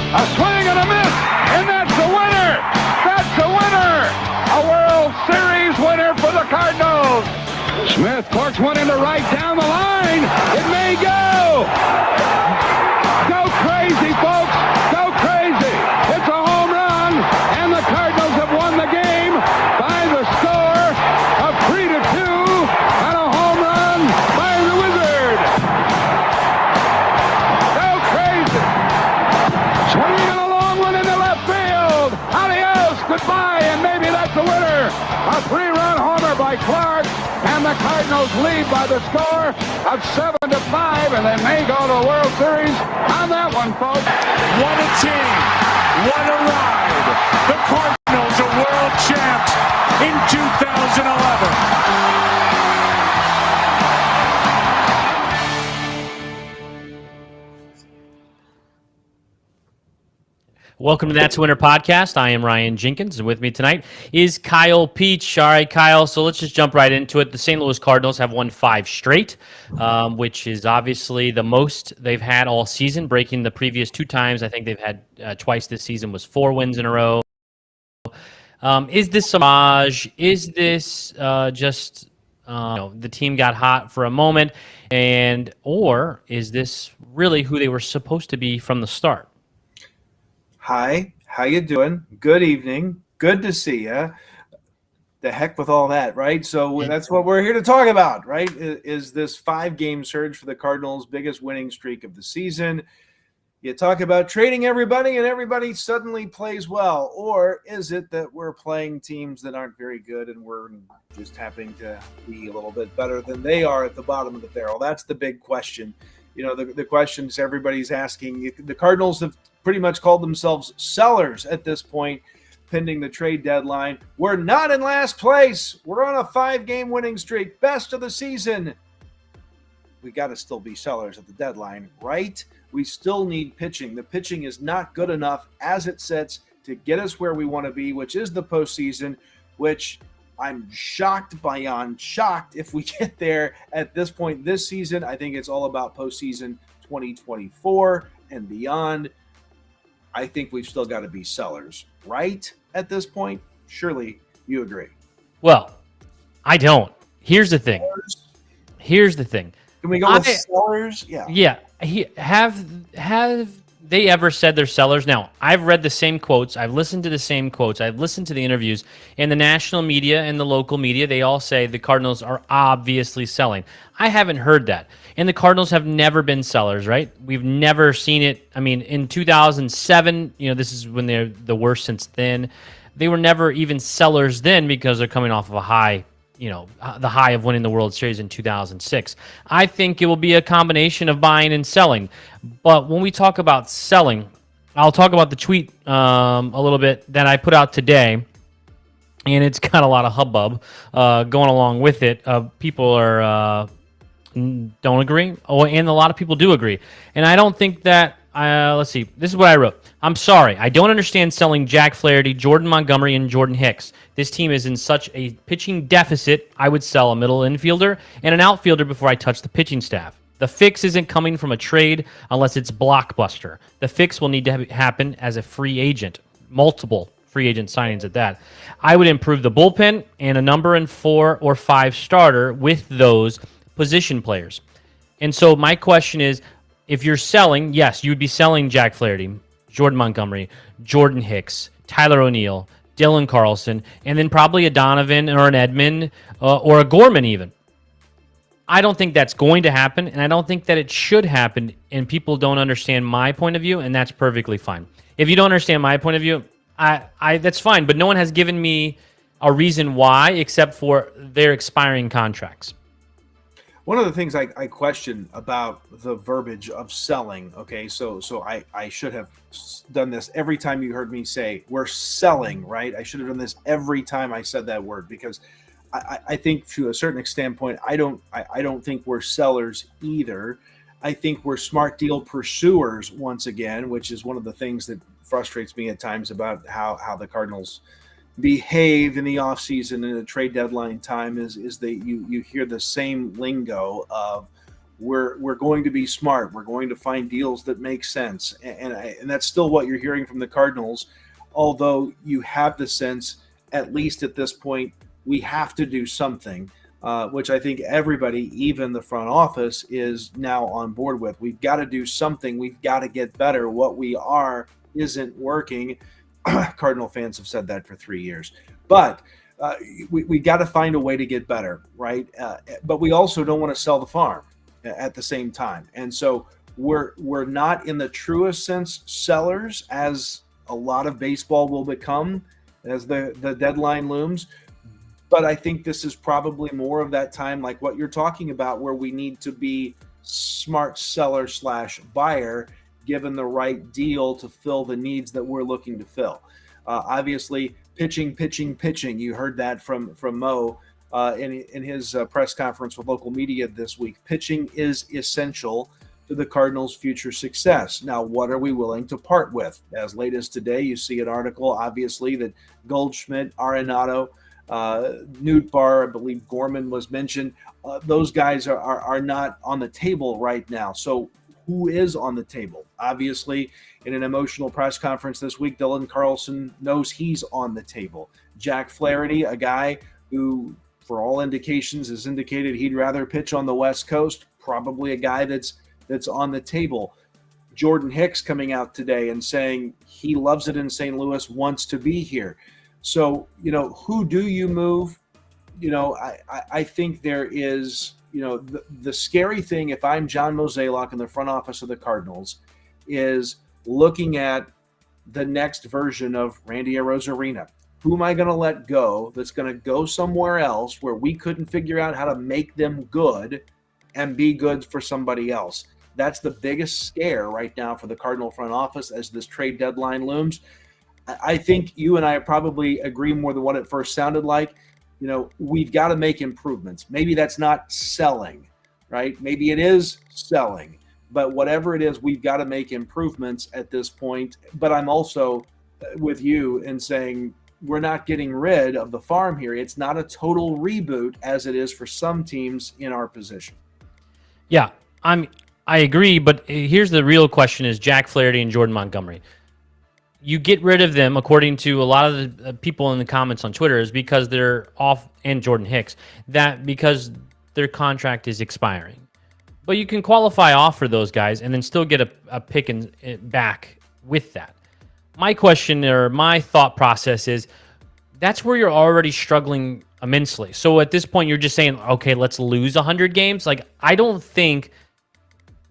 A swing and a miss, and that's the winner. That's the winner. A World Series winner for the Cardinals. Smith corks one into right down the line. It may go. Go crazy, folks. Go crazy. It's a home run, and the Cardinals have won the game by the score of 3-2, and a home run by the Wizard. Go crazy. Swinging a long one into left field. Adios, goodbye, and maybe that's the winner. A 3-run homer by Clark, and the Cardinals lead by the score of 7-5, and they may go to the World Series on that one, folks. What a team. What a ride. The Cardinals are world champs in 2011. Welcome to That's Winter Podcast. I am Ryan Jenkins, and with me tonight is Kyle Peach. All right, Kyle, so let's just jump right into it. The St. Louis Cardinals have won 5 straight, which is obviously the most they've had all season, breaking the previous 2 times. I think they've had twice this season was 4 wins in a row. Is this a homage? Is this just the team got hot for a moment, or is this really who they were supposed to be from the start? Hi, how you doing? Good evening. Good to see you. The heck with all that, right? So that's what we're here to talk about, right? Is this 5-game surge for the Cardinals' biggest winning streak of the season? You talk about trading everybody and everybody suddenly plays well, or is it that we're playing teams that aren't very good and we're just happening to be a little bit better than they are at the bottom of the barrel? That's the big question. You know, the questions everybody's asking. The Cardinals have pretty much called themselves sellers at this point, pending the trade deadline. We're not in last place. We're on a 5-game winning streak, best of the season. We got to still be sellers at the deadline, right? We still need pitching. The pitching is not good enough as it sits to get us where we want to be, which is the postseason, which I'm shocked beyond shocked if we get there at this point this season. I think it's all about postseason 2024 and beyond. I think we've still got to be sellers, right? At this point, surely you agree. Well, I don't. Here's the thing. Can we go with sellers? Yeah. Yeah. Have they ever said they're sellers? Now, I've read the same quotes. I've listened to the same quotes. I've listened to the interviews. And the national media and the local media, they all say the Cardinals are obviously selling. I haven't heard that. And the Cardinals have never been sellers, right? We've never seen it. I mean, in 2007, this is when they're the worst since then. They were never even sellers then because they're coming off of a high, the high of winning the World Series in 2006. I think it will be a combination of buying and selling. But when we talk about selling, I'll talk about the tweet a little bit that I put out today. And it's got a lot of hubbub going along with it. People are don't agree, and a lot of people do agree. And I don't think that, let's see, this is what I wrote. I'm sorry, I don't understand selling Jack Flaherty, Jordan Montgomery, and Jordan Hicks. This team is in such a pitching deficit, I would sell a middle infielder and an outfielder before I touch the pitching staff. The fix isn't coming from a trade unless it's blockbuster. The fix will need to happen as a free agent, multiple free agent signings at that. I would improve the bullpen and a number in 4 or 5 starter with those position players. And so my question is, if you're selling, yes, you would be selling Jack Flaherty, Jordan Montgomery, Jordan Hicks, Tyler O'Neill, Dylan Carlson, and then probably a Donovan or an Edman or a Gorman even. I don't think that's going to happen, and I don't think that it should happen, and people don't understand my point of view, and that's perfectly fine. If you don't understand my point of view, I that's fine, but no one has given me a reason why except for their expiring contracts. One of the things I question about the verbiage of selling, okay, so I should have done this every time you heard me say we're selling, right? I should have done this every time I said that word, because I think to a certain standpoint, I don't think we're sellers either. I think we're smart deal pursuers once again, which is one of the things that frustrates me at times about how the Cardinals behave in the offseason and the trade deadline time is that you hear the same lingo of we're going to be smart. We're going to find deals that make sense, and that's still what you're hearing from the Cardinals. Although you have the sense, at least at this point, we have to do something, which I think everybody, even the front office, is now on board with. We've got to do something. We've got to get better. What we are isn't working. Cardinal fans have said that for 3 years, but we got to find a way to get better, right? But we also don't want to sell the farm at the same time, and so we're not in the truest sense sellers, as a lot of baseball will become as the deadline looms. But I think this is probably more of that time, like what you're talking about, where we need to be smart seller / buyer, given the right deal to fill the needs that we're looking to fill. Obviously, pitching. You heard that from Mo in his press conference with local media this week. Pitching is essential to the Cardinals' future success. Now, what are we willing to part with? As late as today, you see an article, obviously, that Goldschmidt, Arenado, Nootbaar, I believe Gorman was mentioned. Those guys are not on the table right now. So who is on the table? Obviously, in an emotional press conference this week, Dylan Carlson knows he's on the table. Jack Flaherty, a guy who, for all indications, has indicated he'd rather pitch on the West Coast, probably a guy that's on the table. Jordan Hicks coming out today and saying he loves it in St. Louis, wants to be here. So, who do you move? I think there is, the scary thing, if I'm John Mozeliak in the front office of the Cardinals, is looking at the next version of Randy Arozarena. Who am I going to let go that's going to go somewhere else where we couldn't figure out how to make them good and be good for somebody else? That's the biggest scare right now for the Cardinal front office as this trade deadline looms. I think you and I probably agree more than what it first sounded like. We've got to make improvements. Maybe that's not selling, right? Maybe it is selling. But whatever it is, we've got to make improvements at this point. But I'm also with you in saying we're not getting rid of the farm here. It's not a total reboot as it is for some teams in our position. Yeah, I agree, but here's the real question: is Jack Flaherty and Jordan Montgomery. You get rid of them, according to a lot of the people in the comments on Twitter, is because they're off, and Jordan Hicks, that because their contract is expiring. But you can qualify off for those guys and then still get a pick back with that. My question, or my thought process is, that's where you're already struggling immensely. So at this point, you're just saying, okay, let's lose 100 games. Like, I don't think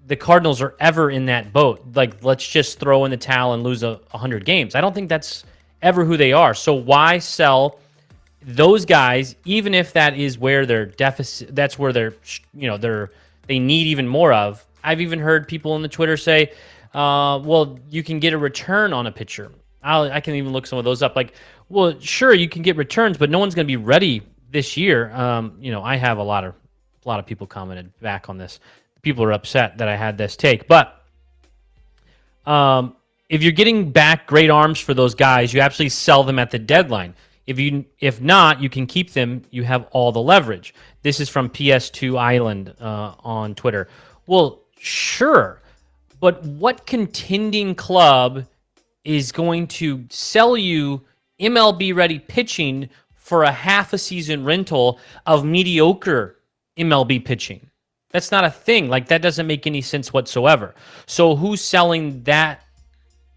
the Cardinals are ever in that boat. Like, let's just throw in the towel and lose 100 games. I don't think that's ever who they are. So why sell those guys, even if that is where their deficit, that's where they need even more of. I've even heard people on the Twitter say, well, you can get a return on a pitcher. I can even look some of those up. Like, well, sure, you can get returns, but no one's going to be ready this year. I have a lot of people commented back on this. People are upset that I had this take, but if you're getting back great arms for those guys, you actually sell them at the deadline. If not, you can keep them. You have all the leverage. This is from PS2 Island on Twitter. Well, sure, but what contending club is going to sell you MLB-ready pitching for a half a season rental of mediocre MLB pitching? That's not a thing. Like, that doesn't make any sense whatsoever. So who's selling that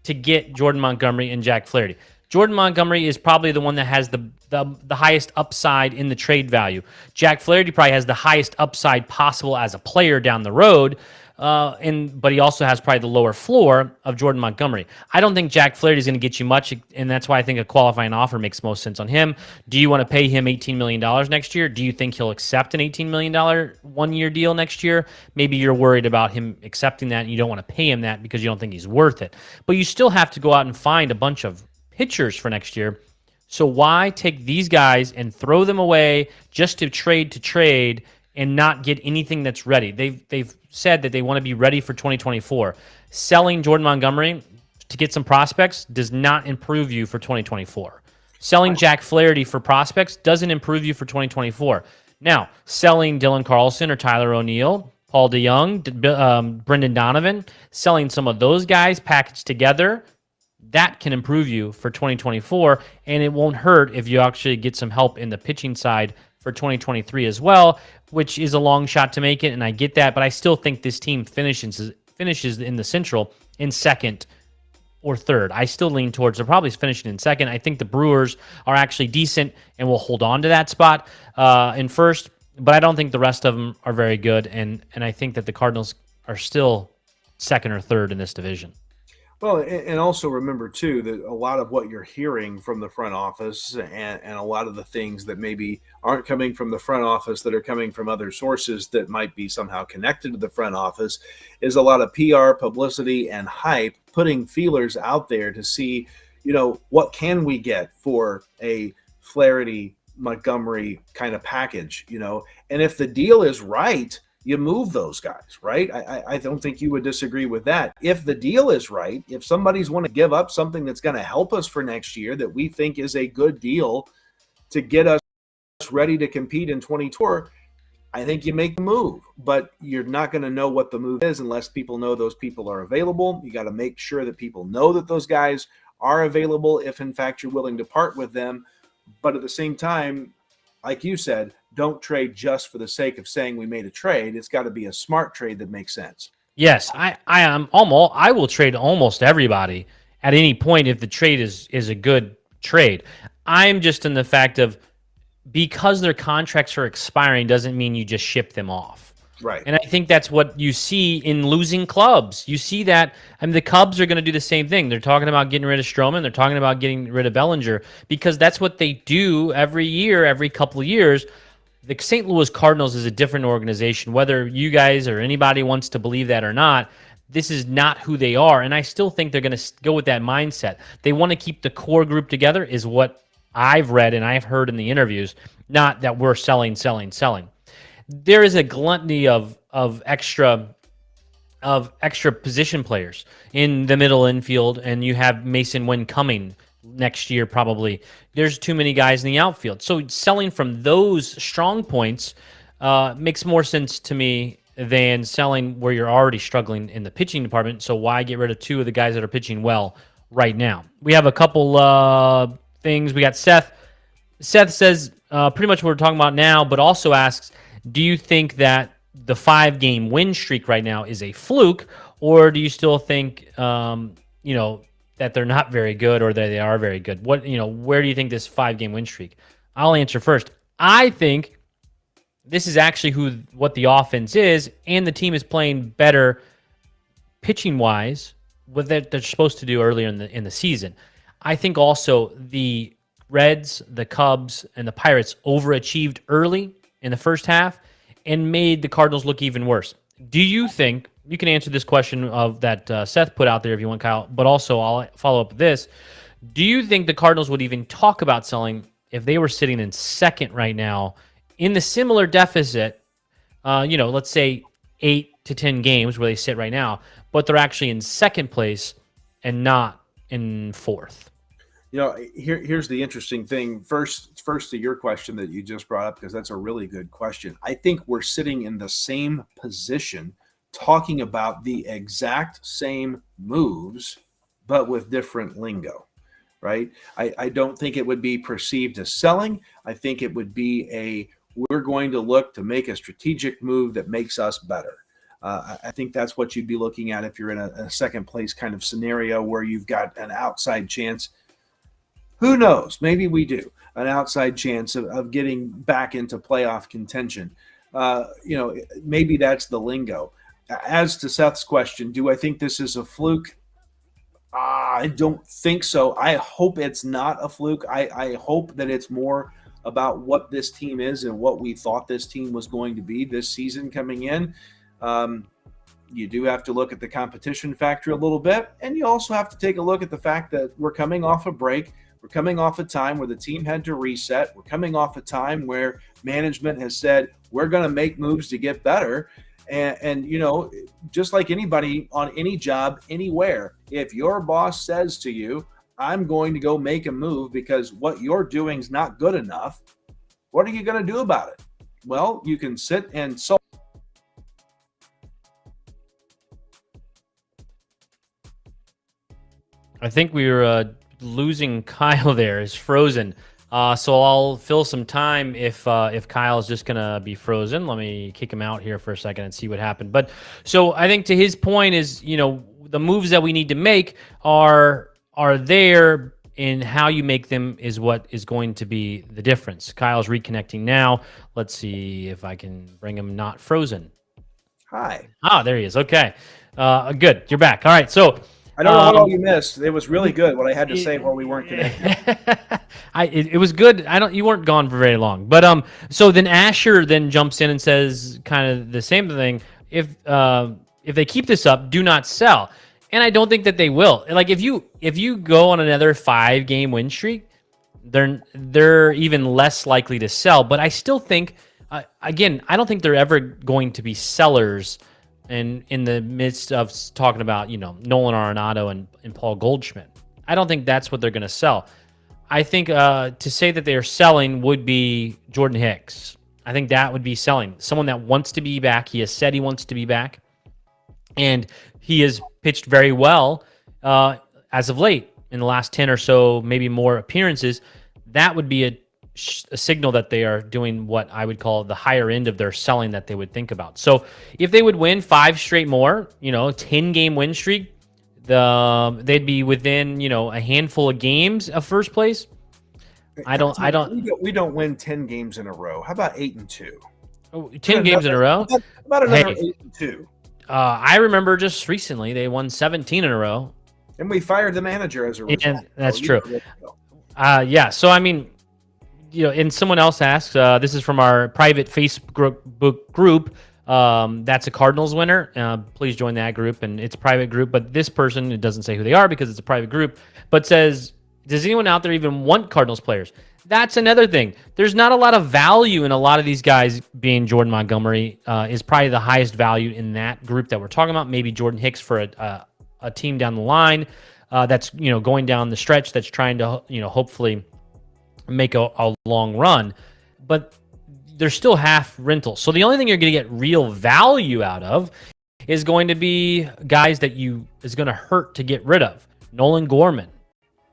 to get Jordan Montgomery and Jack Flaherty? Jordan Montgomery is probably the one that has the highest upside in the trade value. Jack Flaherty probably has the highest upside possible as a player down the road, but he also has probably the lower floor of Jordan Montgomery. I don't think Jack Flaherty is going to get you much, and that's why I think a qualifying offer makes most sense on him. Do you want to pay him $18 million next year? Do you think he'll accept an $18 million one-year deal next year? Maybe you're worried about him accepting that, and you don't want to pay him that because you don't think he's worth it. But you still have to go out and find a bunch of pitchers for next year. So why take these guys and throw them away just to trade and not get anything that's ready? They've said that they want to be ready for 2024. Selling Jordan Montgomery to get some prospects does not improve you for 2024. Selling Jack Flaherty for prospects doesn't improve you for 2024. Now, selling Dylan Carlson or Tyler O'Neill Paul DeYoung, Brendan Donovan, selling some of those guys packaged together, that can improve you for 2024, and it won't hurt if you actually get some help in the pitching side for 2023 as well, which is a long shot to make it, and I get that, but I still think this team finishes in the Central in second or third. I still lean towards they're probably finishing in second. I think the Brewers are actually decent and will hold on to that spot in first, but I don't think the rest of them are very good, and I think that the Cardinals are still second or third in this division. Well, and also remember, too, that a lot of what you're hearing from the front office and a lot of the things that maybe aren't coming from the front office that are coming from other sources that might be somehow connected to the front office is a lot of PR, publicity, and hype, putting feelers out there to see, what can we get for a Flaherty, Montgomery kind of package, and if the deal is right, you move those guys, right? I don't think you would disagree with that. If the deal is right, if somebody's want to give up something that's going to help us for next year that we think is a good deal to get us ready to compete in 2024, I think you make the move. But you're not going to know what the move is unless people know those people are available. You got to make sure that people know that those guys are available if, in fact, you're willing to part with them. But at the same time, like you said, don't trade just for the sake of saying we made a trade. It's got to be a smart trade that makes sense. Yes, I will trade almost everybody at any point if the trade is a good trade. I'm just in the fact of because their contracts are expiring doesn't mean you just ship them off. Right. And I think that's what you see in losing clubs. You see that, the Cubs are going to do the same thing. They're talking about getting rid of Stroman. They're talking about getting rid of Bellinger because that's what they do every year, every couple of years. The St. Louis Cardinals is a different organization. Whether you guys or anybody wants to believe that or not, this is not who they are. And I still think they're going to go with that mindset. They want to keep the core group together is what I've read and I've heard in the interviews, not that we're selling. There is a gluttony of extra position players in the middle infield, and you have Mason Wynn coming next year probably. There's too many guys in the outfield. So selling from those strong points makes more sense to me than selling where you're already struggling in the pitching department. So why get rid of two of the guys that are pitching well right now? We have a couple things. We got Seth. Seth says pretty much what we're talking about now, but also asks, do you think that the 5-game win streak right now is a fluke, or do you still think, that they're not very good or that they are very good? Where do you think this 5-game win streak? I'll answer first. I think this is actually what the offense is, and the team is playing better pitching-wise what they're supposed to do earlier in the season. I think also the Reds, the Cubs, and the Pirates overachieved early in the first half and made the Cardinals look even worse. Do you think, you can answer this question of that Seth put out there if you want, Kyle, but also I'll follow up with this. Do you think the Cardinals would even talk about selling if they were sitting in second right now in the similar deficit, let's say 8 to 10 games where they sit right now, but they're actually in second place and not in fourth? Here's the interesting thing. First to your question that you just brought up, because that's a really good question. I think we're sitting in the same position talking about the exact same moves, but with different lingo, right? I don't think it would be perceived as selling. I think it would be we're going to look to make a strategic move that makes us better. I think that's what you'd be looking at if you're in a second place kind of scenario where you've got an outside chance. Who knows? Maybe we do an outside chance of getting back into playoff contention. Maybe that's the lingo. As to Seth's question, do I think this is a fluke? I don't think so. I hope it's not a fluke. I hope that it's more about what this team is and what we thought this team was going to be this season coming in. You do have to look at the competition factor a little bit, and you also have to take a look at the fact that we're coming off a break. We're coming off a time where the team had to reset. We're coming off a time where management has said, we're going to make moves to get better. And just like anybody on any job, anywhere, if your boss says to you, I'm going to go make a move because what you're doing is not good enough, what are you going to do about it? Well, you can sit and sulk I think we were losing Kyle there. Is frozen. So I'll fill some time if Kyle's just gonna be frozen. Let me kick him out here for a second and see what happened. But so I think to his point is, the moves that we need to make are there, and how you make them is what is going to be the difference. Kyle's reconnecting now. Let's see if I can bring him not frozen. Hi. There he is. Okay. Good. You're back. All right. So I don't know what all you missed. It was really good what I had to say while we weren't connected. It was good. You weren't gone for very long. But so then Asher then jumps in and says kind of the same thing. If they keep this up, do not sell. And I don't think that they will. Like if you go on another 5-game win streak, they're even less likely to sell. But I still think again, I don't think they're ever going to be sellers. And in the midst of talking about, Nolan Arenado and Paul Goldschmidt, I don't think that's what they're going to sell. I think to say that they're selling would be Jordan Hicks. I think that would be selling. Someone that wants to be back. He has said he wants to be back. And he has pitched very well as of late in the last 10 or so, maybe more appearances. That would be a signal that they are doing what I would call the higher end of their selling that they would think about. So if they would win 5 straight more, 10-game win streak, they'd be within, a handful of games of first place. We don't win 10 games in a row. How about 8-2? 10 games in a row? About another 8-2. I remember just recently they won 17 in a row. And we fired the manager as a result. And that's true. Yeah. So, I mean, and someone else asks, this is from our private Facebook group. That's a Cardinals winner. Please join that group. And it's a private group. But this person, it doesn't say who they are because it's a private group, but says, does anyone out there even want Cardinals players? That's another thing. There's not a lot of value in a lot of these guys. Being Jordan Montgomery is probably the highest value in that group that we're talking about. Maybe Jordan Hicks for a team down the line that's going down the stretch that's trying to hopefully make a long run, but they're still half rentals. So the only thing you're going to get real value out of is going to be guys that is going to hurt to get rid of. Nolan Gorman,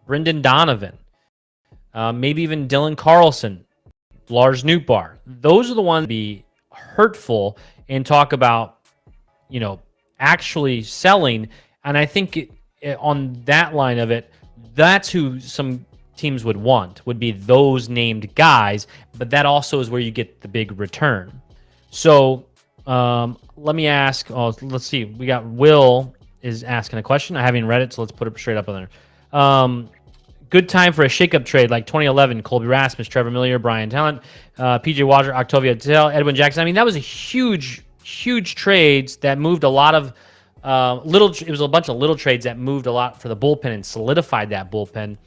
Brendan Donovan, maybe even Dylan Carlson, Lars Nootbaar. Those are the ones that be hurtful and talk about, actually selling. And I think on that line of it, that's who some teams would be those named guys, but that also is where you get the big return. So let me ask, let's see. We got Will is asking a question. I haven't read it, so let's put it straight up on there. Good time for a shakeup trade like 2011, Colby Rasmus, Trevor Miller, Brian Talent, PJ Walker, Octavio Tell, Edwin Jackson. I mean, that was a huge trades that moved a lot of it was a bunch of little trades that moved a lot for the bullpen and solidified that bullpen.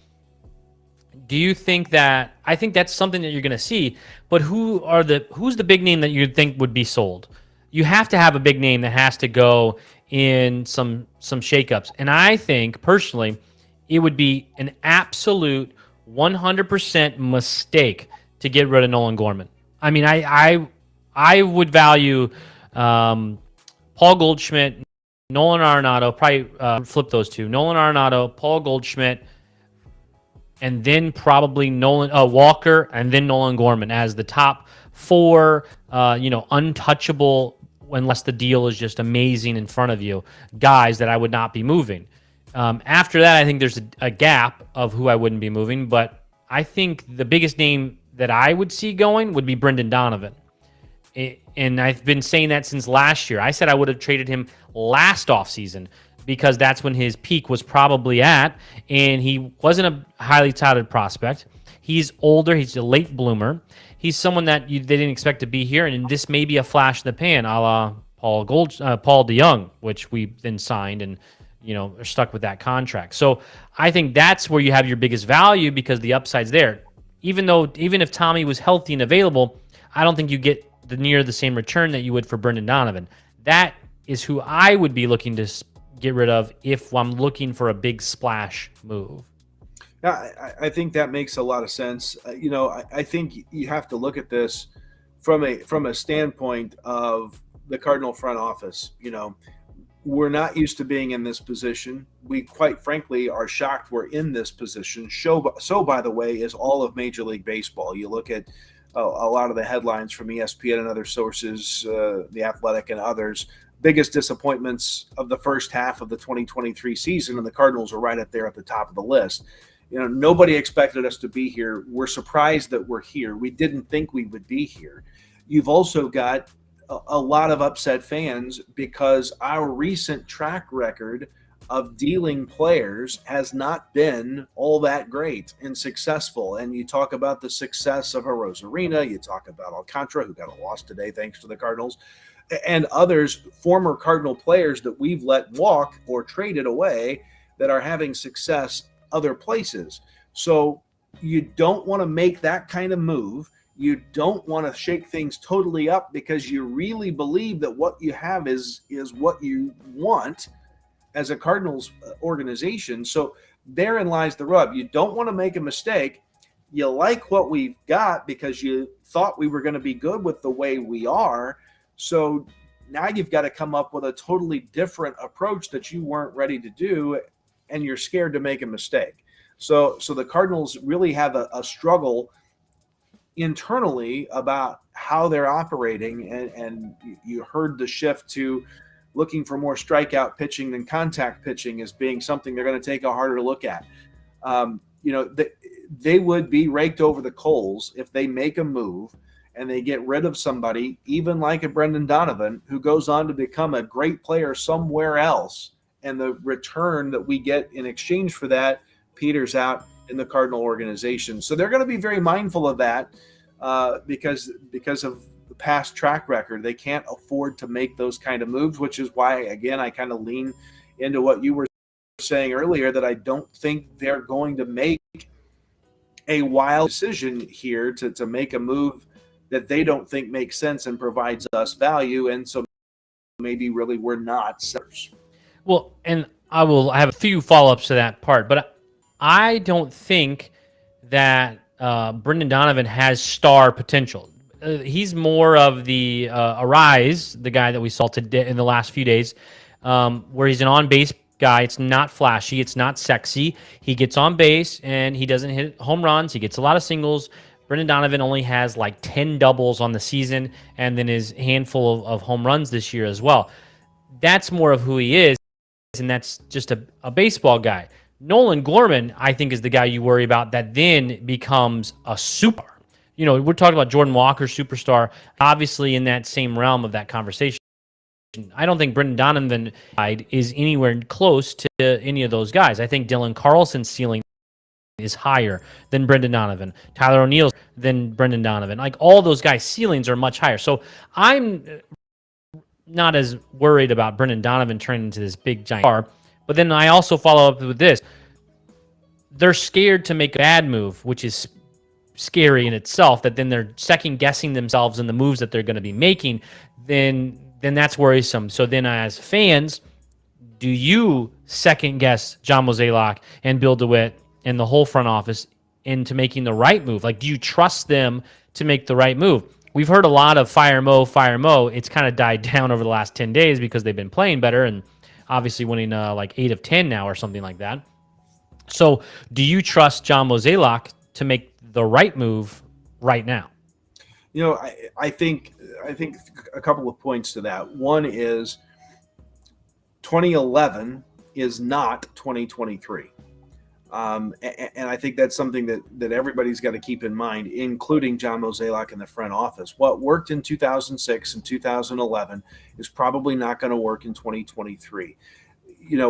Do you think that? I think that's something that you're going to see. But who's the big name that you think would be sold? You have to have a big name that has to go in some shakeups. And I think personally, it would be an absolute 100% mistake to get rid of Nolan Gorman. I mean, I would value Paul Goldschmidt, Nolan Arenado, probably flip those two. Nolan Arenado, Paul Goldschmidt, and then probably Walker, and then Nolan Gorman as the top 4, untouchable unless the deal is just amazing in front of you, guys that I would not be moving. After that, I think there's a gap of who I wouldn't be moving, but I think the biggest name that I would see going would be Brendan Donovan. And I've been saying that since last year. I said I would have traded him last offseason because that's when his peak was probably at, and he wasn't a highly touted prospect. He's older. He's a late bloomer. He's someone that they didn't expect to be here, and this may be a flash in the pan, a la Paul DeYoung, which we then signed and are stuck with that contract. So I think that's where you have your biggest value because the upside's there. Even if Tommy was healthy and available, I don't think you get near the same return that you would for Brendan Donovan. That is who I would be looking to get rid of if I'm looking for a big splash move. Yeah, I think that makes a lot of sense. I think you have to look at this from a standpoint of the Cardinal front office. We're not used to being in this position. We quite frankly are shocked we're in this position. So, by the way, is all of Major League Baseball. You look at a lot of the headlines from ESPN and other sources, The Athletic and others. Biggest disappointments of the first half of the 2023 season, and the Cardinals are right up there at the top of the list. Nobody expected us to be here. We're surprised that we're here. We didn't think we would be here. You've also got a lot of upset fans because our recent track record of dealing players has not been all that great and successful. And you talk about the success of Arozarena, you talk about Alcantara, who got a loss today thanks to the Cardinals, and others, former Cardinal players that we've let walk or traded away that are having success other places. So you don't want to make that kind of move. You don't want to shake things totally up because you really believe that what you have is what you want as a Cardinals organization. So therein lies the rub. You don't want to make a mistake. You like what we've got because you thought we were going to be good with the way we are. So now you've got to come up with a totally different approach that you weren't ready to do, and you're scared to make a mistake. So the Cardinals really have a struggle internally about how they're operating, and you heard the shift to looking for more strikeout pitching than contact pitching as being something they're going to take a harder look at. They would be raked over the coals if they make a move and they get rid of somebody, even like a Brendan Donovan, who goes on to become a great player somewhere else, and the return that we get in exchange for that peters out in the Cardinal organization. So they're going to be very mindful of that because of the past track record. They can't afford to make those kind of moves, which is why, again, I kind of lean into what you were saying earlier, that I don't think they're going to make a wild decision here to make a move that they don't think makes sense and provides us value. And so maybe really we're not sellers. Well, and I have a few follow-ups to that part, but I don't think that Brendan Donovan has star potential. He's more of the Arise, the guy that we saw today in the last few days, where he's an on-base guy. It's not flashy. It's not sexy. He gets on base, and he doesn't hit home runs. He gets a lot of singles. Brendan Donovan only has like 10 doubles on the season, and then his handful of home runs this year as well. That's more of who he is, and that's just a baseball guy. Nolan Gorman, I think, is the guy you worry about that then becomes a super. We're talking about Jordan Walker, superstar, obviously in that same realm of that conversation. I don't think Brendan Donovan is anywhere close to any of those guys. I think Dylan Carlson's ceiling is higher than Brendan Donovan. Tyler O'Neill's than Brendan Donovan. Like, all those guys' ceilings are much higher. So I'm not as worried about Brendan Donovan turning into this big giant star. But then I also follow up with this. They're scared to make a bad move, which is scary in itself, that then they're second guessing themselves in the moves that they're going to be making. Then that's worrisome. So then as fans, do you second guess John Mozeliak and Bill DeWitt and the whole front office into making the right move? Like, do you trust them to make the right move? We've heard a lot of fire Mo, fire Mo. It's kind of died down over the last 10 days because they've been playing better and obviously winning like 8 of 10 now or something like that. So do you trust John Mozeliak to make the right move right now? I think a couple of points to that. One is 2011 is not 2023. And I think that's something that everybody's got to keep in mind, including John Mozeliak in the front office. What worked in 2006 and 2011 is probably not going to work in 2023.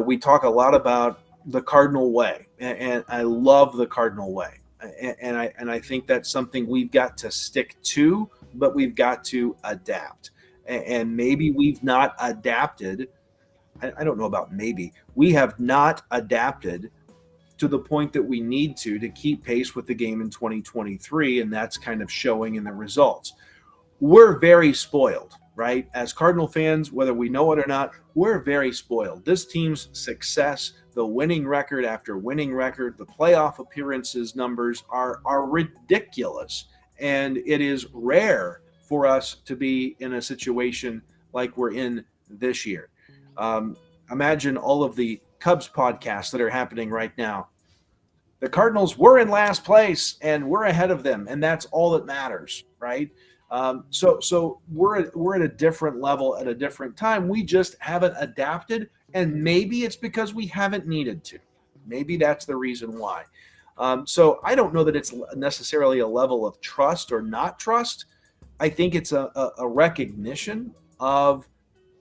We talk a lot about the Cardinal way, and I love the Cardinal way. And I think that's something we've got to stick to, but we've got to adapt. And maybe we've not adapted. I don't know about maybe. We have not adapted to the point that we need to keep pace with the game in 2023, and that's kind of showing in the results. We're very spoiled, right? As Cardinal fans, whether we know it or not, we're very spoiled. This team's success, the winning record after winning record, the playoff appearances numbers are ridiculous, and it is rare for us to be in a situation like we're in this year. Imagine all of the Cubs podcasts that are happening right now. The Cardinals were in last place, and we're ahead of them, and that's all that matters, right? So we're at a different level at a different time. We just haven't adapted, and maybe it's because we haven't needed to. Maybe that's the reason why. So I don't know that it's necessarily a level of trust or not trust. I think it's a recognition of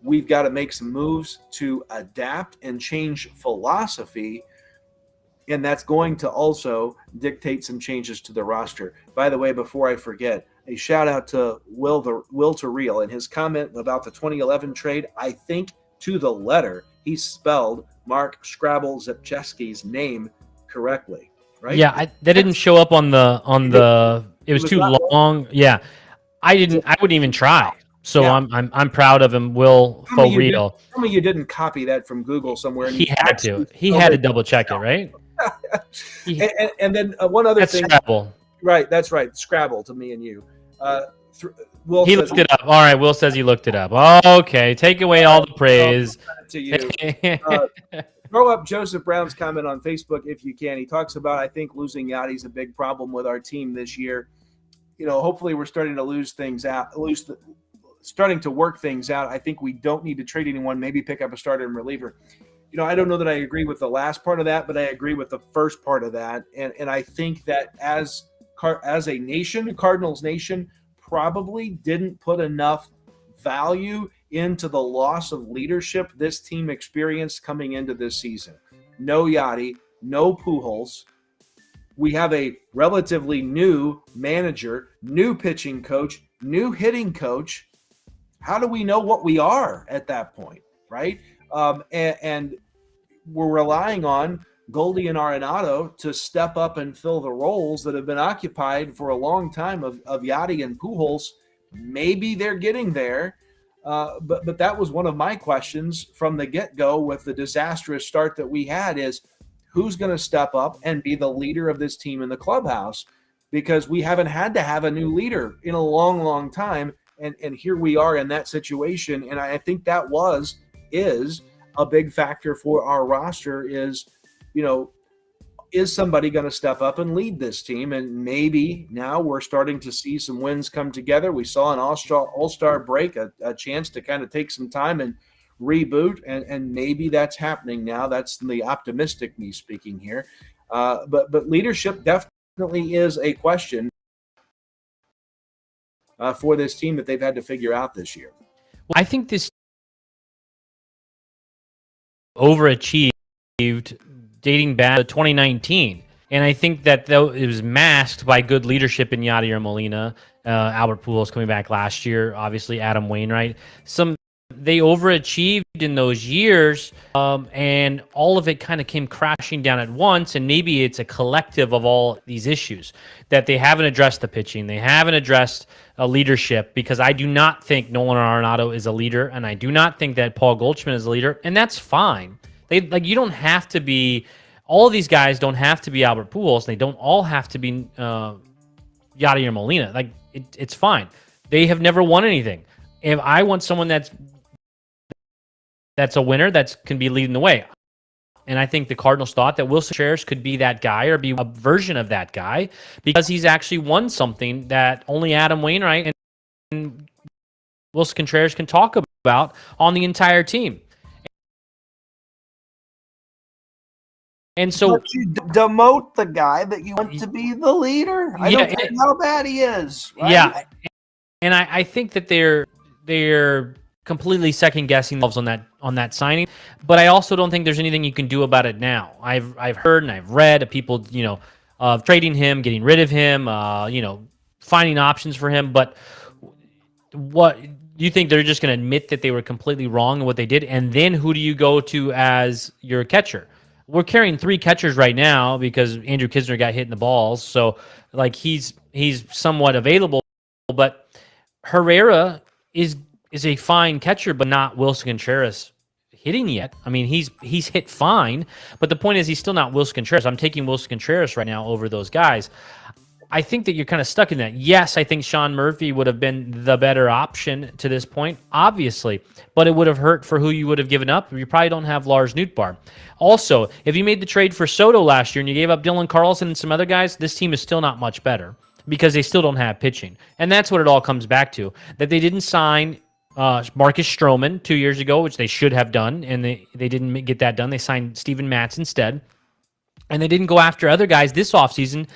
we've got to make some moves to adapt and change philosophy. And that's going to also dictate some changes to the roster. By the way, before I forget, a shout out to Will to Real and his comment about the 2011 trade. I think to the letter he spelled Mark Scrabble Zepcheski's name correctly. Right? Yeah, that didn't show up on the. It was too long. Yeah, I wouldn't even try. So yeah. I'm proud of him, Will for real. Tell me you didn't copy that from Google somewhere. And he had to. He had to double check it, right? and then one other thing. Scrabble. Right, that's right. Scrabble to me and you. Will he looked it up. All right, Will says he looked it up. Okay, take away all the praise. To you. Throw up Joseph Brown's comment on Facebook if you can. He talks about, I think, losing Yadi's a big problem with our team this year. Hopefully we're starting to starting to work things out. I think we don't need to trade anyone, maybe pick up a starter and reliever. I don't know that I agree with the last part of that, but I agree with the first part of that. And I think that as a nation, Cardinals Nation probably didn't put enough value into the loss of leadership this team experienced coming into this season. No Yadi, no Pujols. We have a relatively new manager, new pitching coach, new hitting coach. How do we know what we are at that point, right? And we're relying on Goldie and Arenado to step up and fill the roles that have been occupied for a long time of Yadi and Pujols. Maybe they're getting there. But that was one of my questions from the get-go with the disastrous start that we had is who's going to step up and be the leader of this team in the clubhouse? Because we haven't had to have a new leader in a long, long time. And here we are in that situation. And I think that is a big factor for our roster is somebody going to step up and lead this team? And maybe now we're starting to see some wins come together. We saw an all-star break, a chance to kind of take some time and reboot, and maybe that's happening now. That's the optimistic me speaking here. But leadership definitely is a question for this team that they've had to figure out this year. Well, I think this overachieved dating back to 2019. And I think that though it was masked by good leadership in Yadier Molina, Albert Pujols coming back last year, obviously Adam Wainwright. They overachieved in those years, and all of it kind of came crashing down at once. And maybe it's a collective of all these issues that they haven't addressed the pitching. They haven't addressed leadership, because I do not think Nolan Arenado is a leader, and I do not think that Paul Goldschmidt is a leader, and that's fine. You don't have to be. All of these guys don't have to be Albert Pujols. They don't all have to be Yadier Molina. It's fine. They have never won anything. If I want someone that's a winner, that can be leading the way. And I think the Cardinals thought that Willson Contreras could be that guy or be a version of that guy, because he's actually won something that only Adam Wainwright and Willson Contreras can talk about on the entire team. And so, but you demote the guy that you want to be the leader. I don't care how bad he is. Right? Yeah, and I think that they're completely second guessing themselves on that signing. But I also don't think there's anything you can do about it now. I've heard and I've read of people of trading him, getting rid of him, finding options for him. But what do you think they're just going to admit that they were completely wrong in what they did? And then who do you go to as your catcher? We're carrying 3 catchers right now because Andrew Kisner got hit in the balls. So he's somewhat available, but Herrera is a fine catcher, but not Willson Contreras hitting yet. I mean, he's hit fine, but the point is he's still not Willson Contreras. I'm taking Willson Contreras right now over those guys. I think that you're kind of stuck in that. Yes, I think Sean Murphy would have been the better option to this point, obviously, but it would have hurt for who you would have given up. You probably don't have Lars Nootbaar. Also, if you made the trade for Soto last year and you gave up Dylan Carlson and some other guys, this team is still not much better because they still don't have pitching. And that's what it all comes back to, that they didn't sign Marcus Stroman 2 years ago, which they should have done, and they didn't get that done. They signed Steven Matz instead. And they didn't go after other guys this offseason,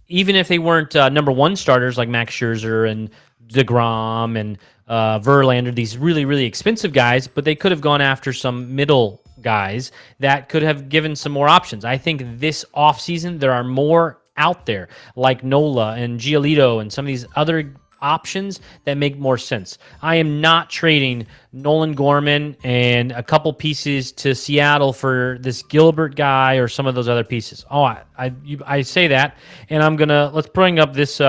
even if they weren't number one starters like Max Scherzer and DeGrom and Verlander, these really, really expensive guys, but they could have gone after some middle guys that could have given some more options. I think this offseason there are more out there like Nola and Giolito and some of these other options that make more sense. I am not trading Nolan Gorman and a couple pieces to Seattle for this Gilbert guy or some of those other pieces. Oh, I say that, and let's bring up this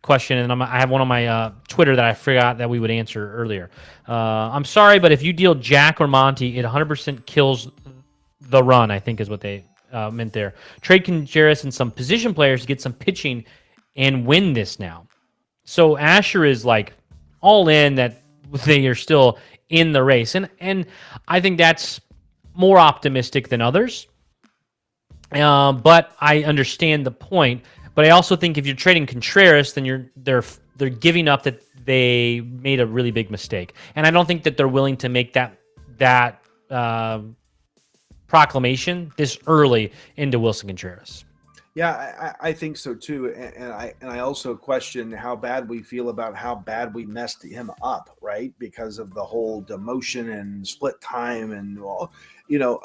question, and I have one on my Twitter that I forgot that we would answer earlier. I'm sorry, but if you deal Jack or Monty, it 100% kills the run, I think is what they meant there. Trade Contreras and some position players to get some pitching and win this now. So Asher is like all in that they are still in the race. And I think that's more optimistic than others. But I understand the point. But I also think if you're trading Contreras, then they're giving up that they made a really big mistake. And I don't think that they're willing to make that proclamation this early into Wilson Contreras. Yeah, I think so too, and I also question how bad we feel about how bad we messed him up, right? Because of the whole demotion and split time, and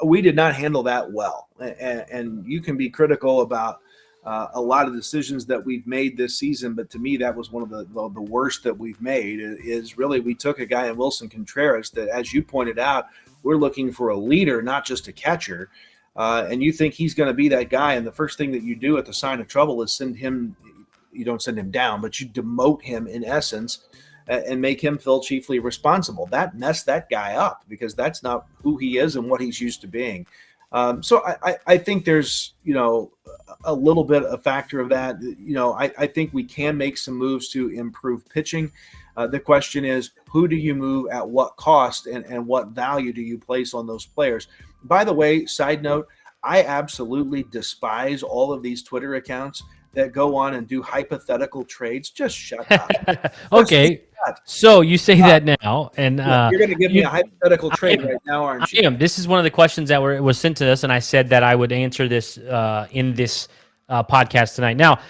we did not handle that well. And you can be critical about a lot of decisions that we've made this season, but to me, that was one of the worst that we've made. Is really we took a guy in Wilson Contreras that, as you pointed out, we're looking for a leader, not just a catcher. And you think he's going to be that guy, and the first thing that you do at the sign of trouble is you don't send him down, but you demote him in essence and make him feel chiefly responsible. That messed that guy up because that's not who he is and what he's used to being. So I think there's, a little bit a factor of that. I think we can make some moves to improve pitching. The question is, who do you move at what cost and what value do you place on those players? By the way, side note, I absolutely despise all of these Twitter accounts that go on and do hypothetical trades. Just shut up. Okay. So you say that now, and you're going to give me a hypothetical trade right now, aren't you? I am. This is one of the questions that was sent to us, and I said that I would answer this in this podcast tonight. Now,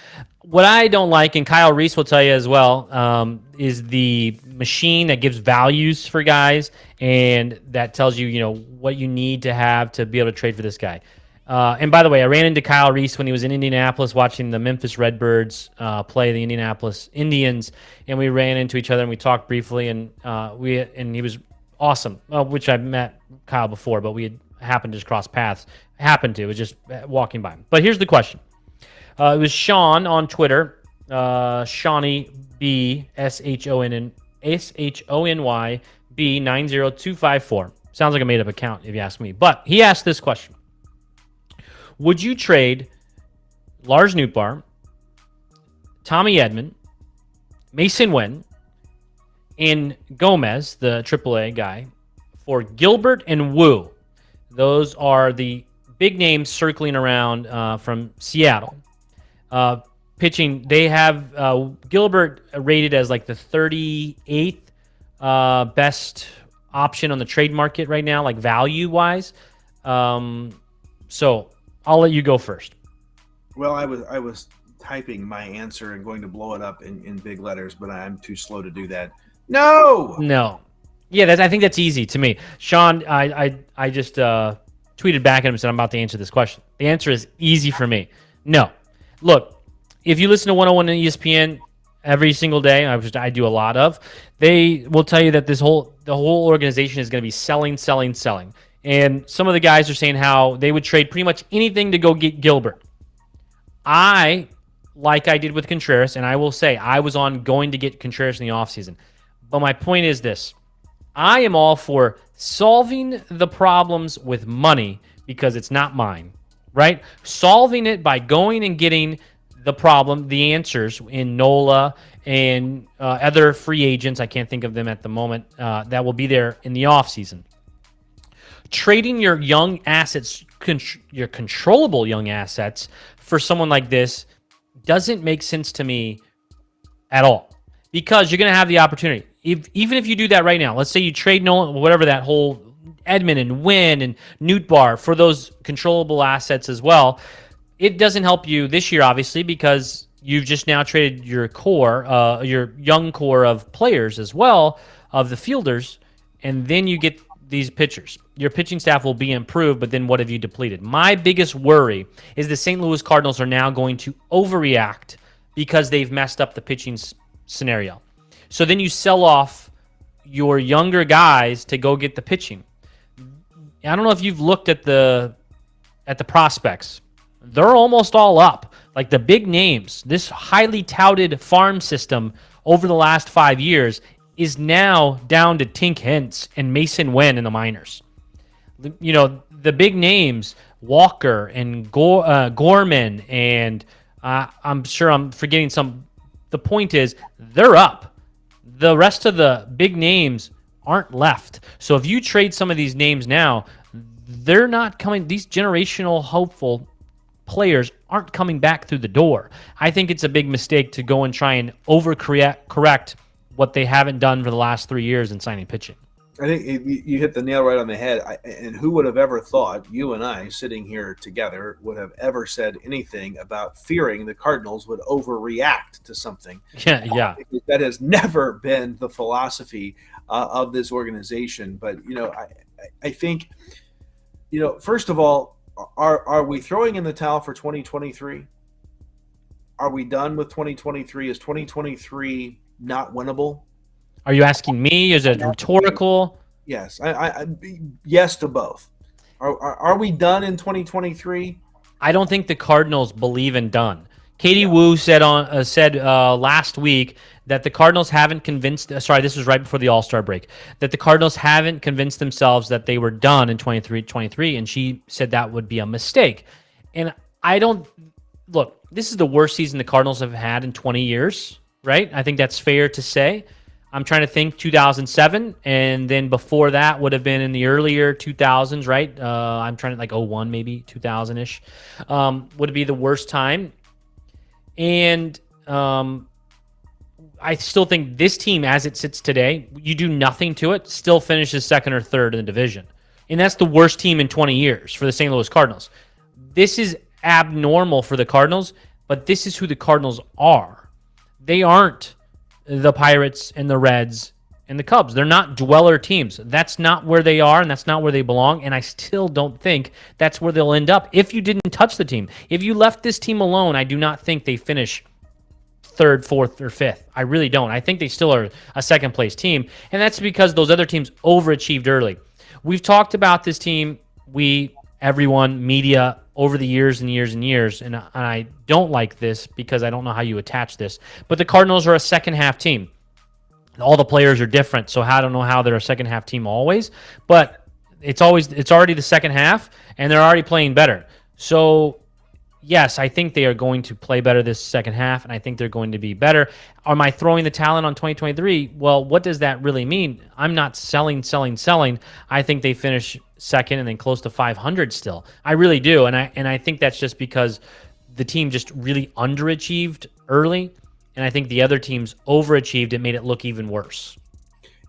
what I don't like, and Kyle Reese will tell you as well, is the machine that gives values for guys and that tells you, what you need to have to be able to trade for this guy. And by the way, I ran into Kyle Reese when he was in Indianapolis watching the Memphis Redbirds play the Indianapolis Indians, and we ran into each other and we talked briefly, and he was awesome. Which I've met Kyle before, but we had happened to just cross paths. It was just walking by him. But here's the question. It was Sean on Twitter, Shawnee B SHONY B 90254. Sounds like a made up account if you ask me. But he asked this question: would you trade Lars Nootbaar, Tommy Edman, Mason Wen, and Gomez, the AAA guy, for Gilbert and Wu? Those are the big names circling around from Seattle. Pitching, they have Gilbert rated as like the 38th best option on the trade market right now, like value-wise. So I'll let you go first. Well, I was typing my answer and going to blow it up in big letters, but I'm too slow to do that. No. Yeah, I think that's easy to me. Sean, I just tweeted back at him and said I'm about to answer this question. The answer is easy for me. No. Look, if you listen to 101 on ESPN every single day, which I do a lot of, they will tell you that the whole organization is going to be selling. And some of the guys are saying how they would trade pretty much anything to go get Gilbert. Like I did with Contreras, and I will say I was on going to get Contreras in the offseason. But my point is this. I am all for solving the problems with money because it's not mine, right? Solving it by going and getting the problem, the answers in Nola and other free agents. I can't think of them at the moment. That will be there in the offseason. Trading your young assets, your controllable young assets, for someone like this doesn't make sense to me at all, because you're going to have the opportunity. Even if you do that right now, let's say you trade Nolan, whatever, that whole Edmund and Wynn and Newt Bar for those controllable assets as well. It doesn't help you this year, obviously, because you've just now traded your core, your young core of players as well, of the fielders, and then you get these pitchers. Your pitching staff will be improved, but then what have you depleted? My biggest worry is the St. Louis Cardinals are now going to overreact because they've messed up the pitching scenario. So then you sell off your younger guys to go get the pitching. I don't know if you've looked at the prospects. They're almost all up. Like the big names, this highly touted farm system over the last 5 years is now down to Tink Hintz and Mason Wynn in the minors. You know, the big names, Walker and Gorman, and I'm sure I'm forgetting some. The point is, they're up. The rest of the big names aren't left. So if you trade some of these names now, they're not coming. These generational hopeful players aren't coming back through the door. I think it's a big mistake to go and try and correct what they haven't done for the last 3 years in signing pitching. I think you hit the nail right on the head. And who would have ever thought, you and I sitting here together, would have ever said anything about fearing the Cardinals would overreact to something? Yeah. That has never been the philosophy of this organization. But, I think, first of all, are we throwing in the towel for 2023? Are we done with 2023? Is 2023 not winnable? Are you asking me? Is it rhetorical? Yes. I yes to both. Are we done in 2023? I don't think the Cardinals believe in done. Katie Wu said last week that the Cardinals haven't convinced. Sorry, this was right before the All-Star break. That the Cardinals haven't convinced themselves that they were done in 23, and she said that would be a mistake. And I don't look. This is the worst season the Cardinals have had in 20 years, right? I think that's fair to say. I'm trying to think 2007, and then before that would have been in the earlier 2000s, right? I'm trying to like 01, maybe 2000-ish, would be the worst time. And I still think this team, as it sits today, you do nothing to it, still finishes second or third in the division. And that's the worst team in 20 years for the St. Louis Cardinals. This is abnormal for the Cardinals, but this is who the Cardinals are. They aren't the Pirates and the Reds and the Cubs. They're not dweller teams. That's not where they are, and that's not where they belong, and I still don't think that's where they'll end up if you didn't touch the team. If you left this team alone, I do not think they finish third, fourth, or fifth. I really don't. I think they still are a second-place team, and that's because those other teams overachieved early. We've talked about this team, everyone, media, over the years and years and years, and I don't like this because I don't know how you attach this, but the Cardinals are a second-half team. All the players are different, so I don't know how they're a second-half team always, but it's already the second half, and they're already playing better. So, yes, I think they are going to play better this second half, and I think they're going to be better. Am I throwing the talent on 2023? Well, what does that really mean? I'm not selling. I think they finish second and then close to 500 still. I really do, and I think that's just because the team just really underachieved early, and I think the other teams overachieved and made it look even worse.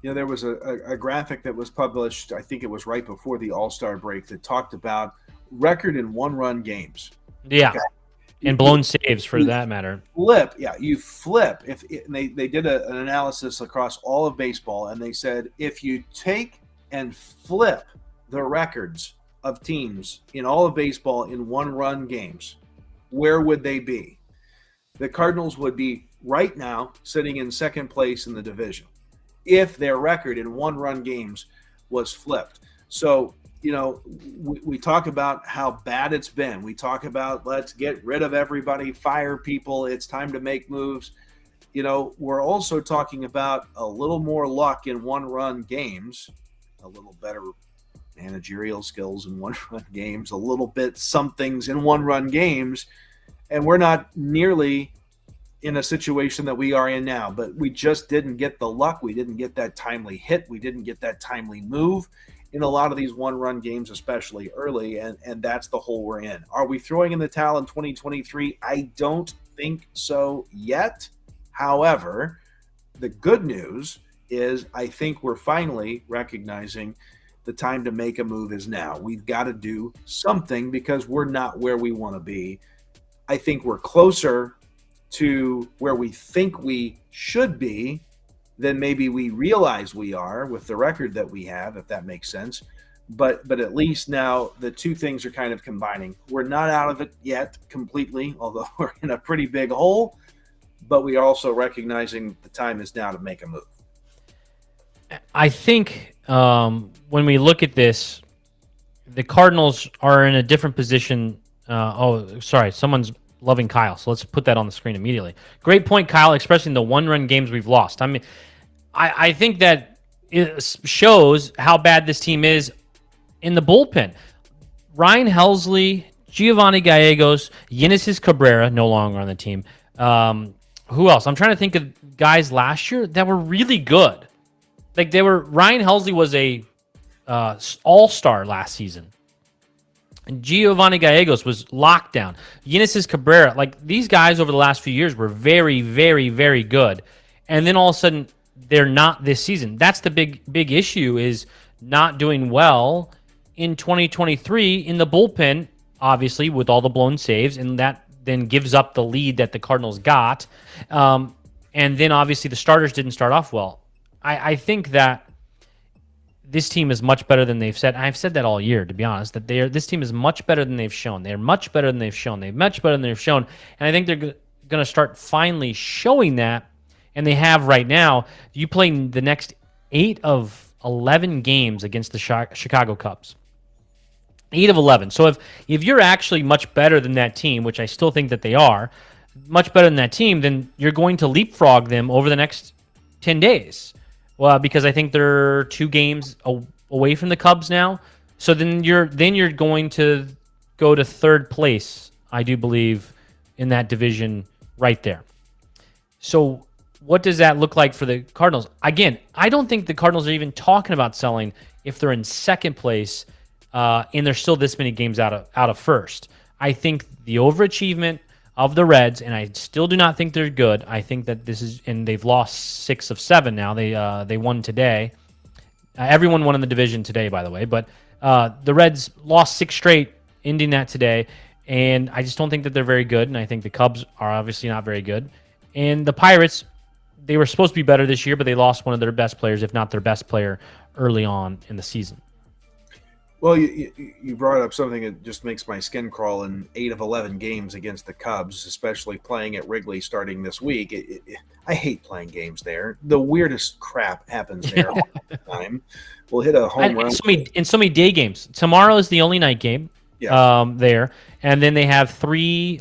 There was a graphic that was published, I think it was right before the All-Star break, that talked about record in one-run games. Yeah, okay. And blown saves for that matter. You flip. And they did an analysis across all of baseball, and they said if you take and flip the records of teams in all of baseball in one-run games, where would they be? The Cardinals would be right now sitting in second place in the division if their record in one-run games was flipped. So, we talk about how bad it's been. We talk about let's get rid of everybody, fire people. It's time to make moves. We're also talking about a little more luck in one-run games, a little better managerial skills in one-run games, a little bit some things in one-run games. and we're not nearly in a situation that we are in now, but we just didn't get the luck. We didn't get that timely hit. We didn't get that timely move in a lot of these one-run games, especially early, and that's the hole we're in. Are we throwing in the towel in 2023? I don't think so yet. However, the good news is I think we're finally recognizing the time to make a move is now. We've got to do something because we're not where we want to be. I think we're closer to where we think we should be than maybe we realize we are with the record that we have, if that makes sense. But at least now the two things are kind of combining. We're not out of it yet completely, although we're in a pretty big hole, but we are also recognizing the time is now to make a move. I think when we look at this, the Cardinals are in a different position. Someone's loving Kyle, so let's put that on the screen immediately. Great point, Kyle, expressing the one-run games we've lost. I mean, I think that it shows how bad this team is in the bullpen. Ryan Helsley, Giovanni Gallegos, Yenesis Cabrera, no longer on the team. Who else? I'm trying to think of guys last year that were really good. Ryan Helsley was a all-star last season. And Giovanni Gallegos was locked down. Yenesis Cabrera, these guys over the last few years were very, very, very good. And then all of a sudden, they're not this season. That's the big issue, is not doing well in 2023 in the bullpen, obviously, with all the blown saves. And that then gives up the lead that the Cardinals got. And then, obviously, the starters didn't start off well. I think that this team is much better than they've said. I've said that all year, to be honest, that this team is much better than they've shown. They're much better than they've shown. They're much better than they've shown. And I think they're going to start finally showing that, and they have right now. You play the next 8 of 11 games against the Chicago Cubs. 8 of 11. So if you're actually much better than that team, which I still think that they are, much better than that team, then you're going to leapfrog them over the next 10 days. Well, because I think they're 2 games away from the Cubs now. So then you're going to go to third place, I do believe, in that division right there. So what does that look like for the Cardinals? Again, I don't think the Cardinals are even talking about selling if they're in second place and they're still this many games out of first. I think the overachievement of the Reds, and I still do not think they're good. I think that this is, and they've lost 6 of 7 now. They won today. Everyone won in the division today, by the way. But the Reds lost 6 straight, ending that today. And I just don't think that they're very good. And I think the Cubs are obviously not very good. And the Pirates, they were supposed to be better this year, but they lost one of their best players, if not their best player, early on in the season. Well, you brought up something that just makes my skin crawl. In 8 of 11 games against the Cubs, especially playing at Wrigley starting this week. I hate playing games there. The weirdest crap happens there all the time. We'll hit a home run. So many day games. Tomorrow is the only night game there. And then they have three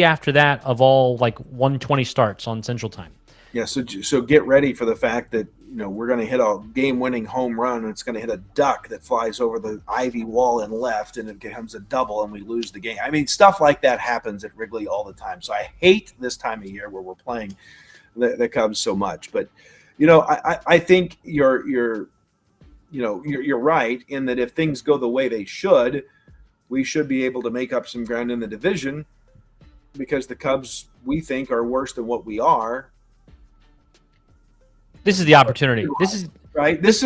after that of all 1:20 starts on Central Time. Yeah, so get ready for the fact that we're going to hit a game-winning home run, and it's going to hit a duck that flies over the ivy wall and left, and it becomes a double, and we lose the game. I mean, stuff like that happens at Wrigley all the time. So I hate this time of year where we're playing the Cubs so much. But I think you're right in that if things go the way they should, we should be able to make up some ground in the division, because the Cubs, we think, are worse than what we are. This is the opportunity. This is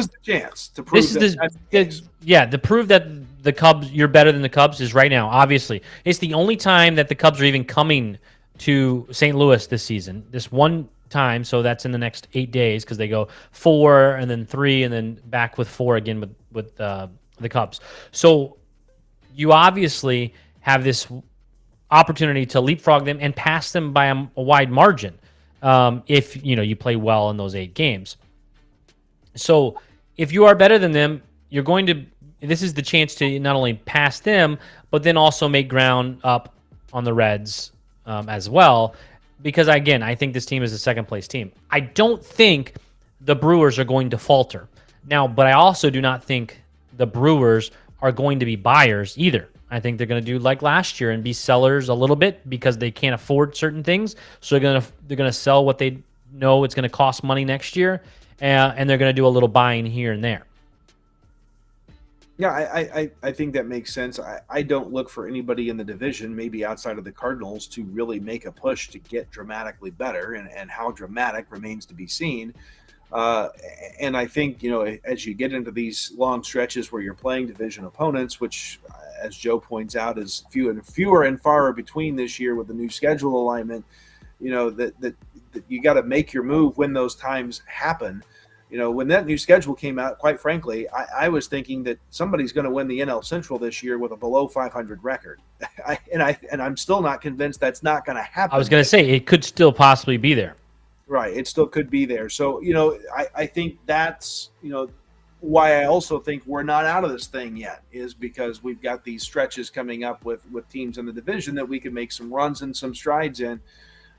the chance to prove to prove that the Cubs, you're better than the Cubs, is right now. Obviously, it's the only time that the Cubs are even coming to St. Louis this season. This one time, so that's in the next 8 days, because they go 4 and then 3 and then back with 4 again with the Cubs. So you obviously have this opportunity to leapfrog them and pass them by a wide margin. If you play well in those 8 games. So if you are better than them, this is the chance to not only pass them, but then also make ground up on the Reds as well. Because again, I think this team is a second place team. I don't think the Brewers are going to falter now, but I also do not think the Brewers are going to be buyers either. I think they're going to do like last year and be sellers a little bit because they can't afford certain things. So they're gonna sell what they know it's going to cost money next year, and they're going to do a little buying here and there. Yeah, I think that makes sense. I don't look for anybody in the division, maybe outside of the Cardinals, to really make a push to get dramatically better, and how dramatic remains to be seen. And I think, as you get into these long stretches where you're playing division opponents, which, as Joe points out, is fewer and far between this year with the new schedule alignment, that you got to make your move when those times happen. When that new schedule came out, quite frankly, I was thinking that somebody's going to win the NL Central this year with a below 500 record. And I'm still not convinced that's not going to happen. I was going to say it could still possibly be there. Right. It still could be there. So, I think that's, why I also think we're not out of this thing yet, is because we've got these stretches coming up with teams in the division that we can make some runs and some strides in.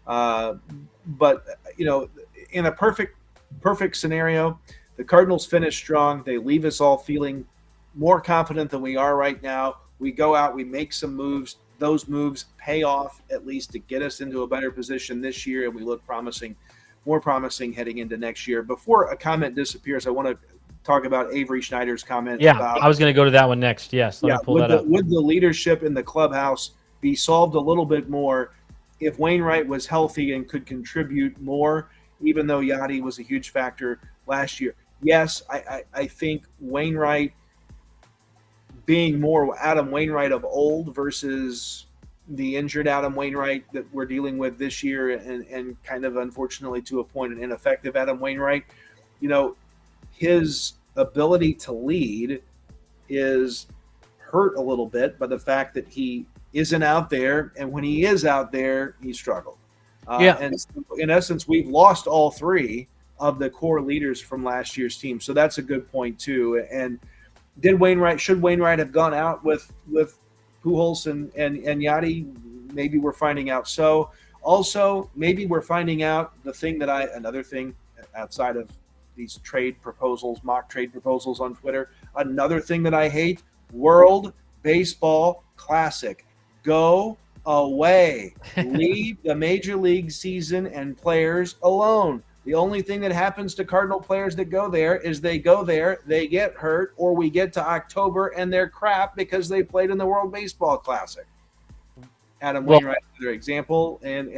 But, in a perfect scenario, the Cardinals finish strong. They leave us all feeling more confident than we are right now. We go out, we make some moves. Those moves pay off, at least to get us into a better position this year, and we look more promising heading into next year. Before a comment disappears, I want to talk about Avery Schneider's comment. Yeah, I was going to go to that one next. Yes, let me pull that up. Would the leadership in the clubhouse be solved a little bit more if Wainwright was healthy and could contribute more, even though Yachty was a huge factor last year? Yes, I think Wainwright being more Adam Wainwright of old versus the injured Adam Wainwright that we're dealing with this year, and kind of, unfortunately, to a point, an ineffective Adam Wainwright, his ability to lead is hurt a little bit by the fact that he isn't out there, and when he is out there, he struggled. And in essence, we've lost all three of the core leaders from last year's team. So that's a good point too. And should Wainwright have gone out with Pujols and Yachty? Maybe we're finding out. So also, maybe we're finding out another thing outside of these mock trade proposals on Twitter. Another thing that I hate: World Baseball Classic. Go away. Leave the major league season and players alone. The only thing that happens to Cardinal players that go there is they go there, they get hurt, or we get to October and they're crap because they played in the World Baseball Classic. Adam Wainwright, another example, and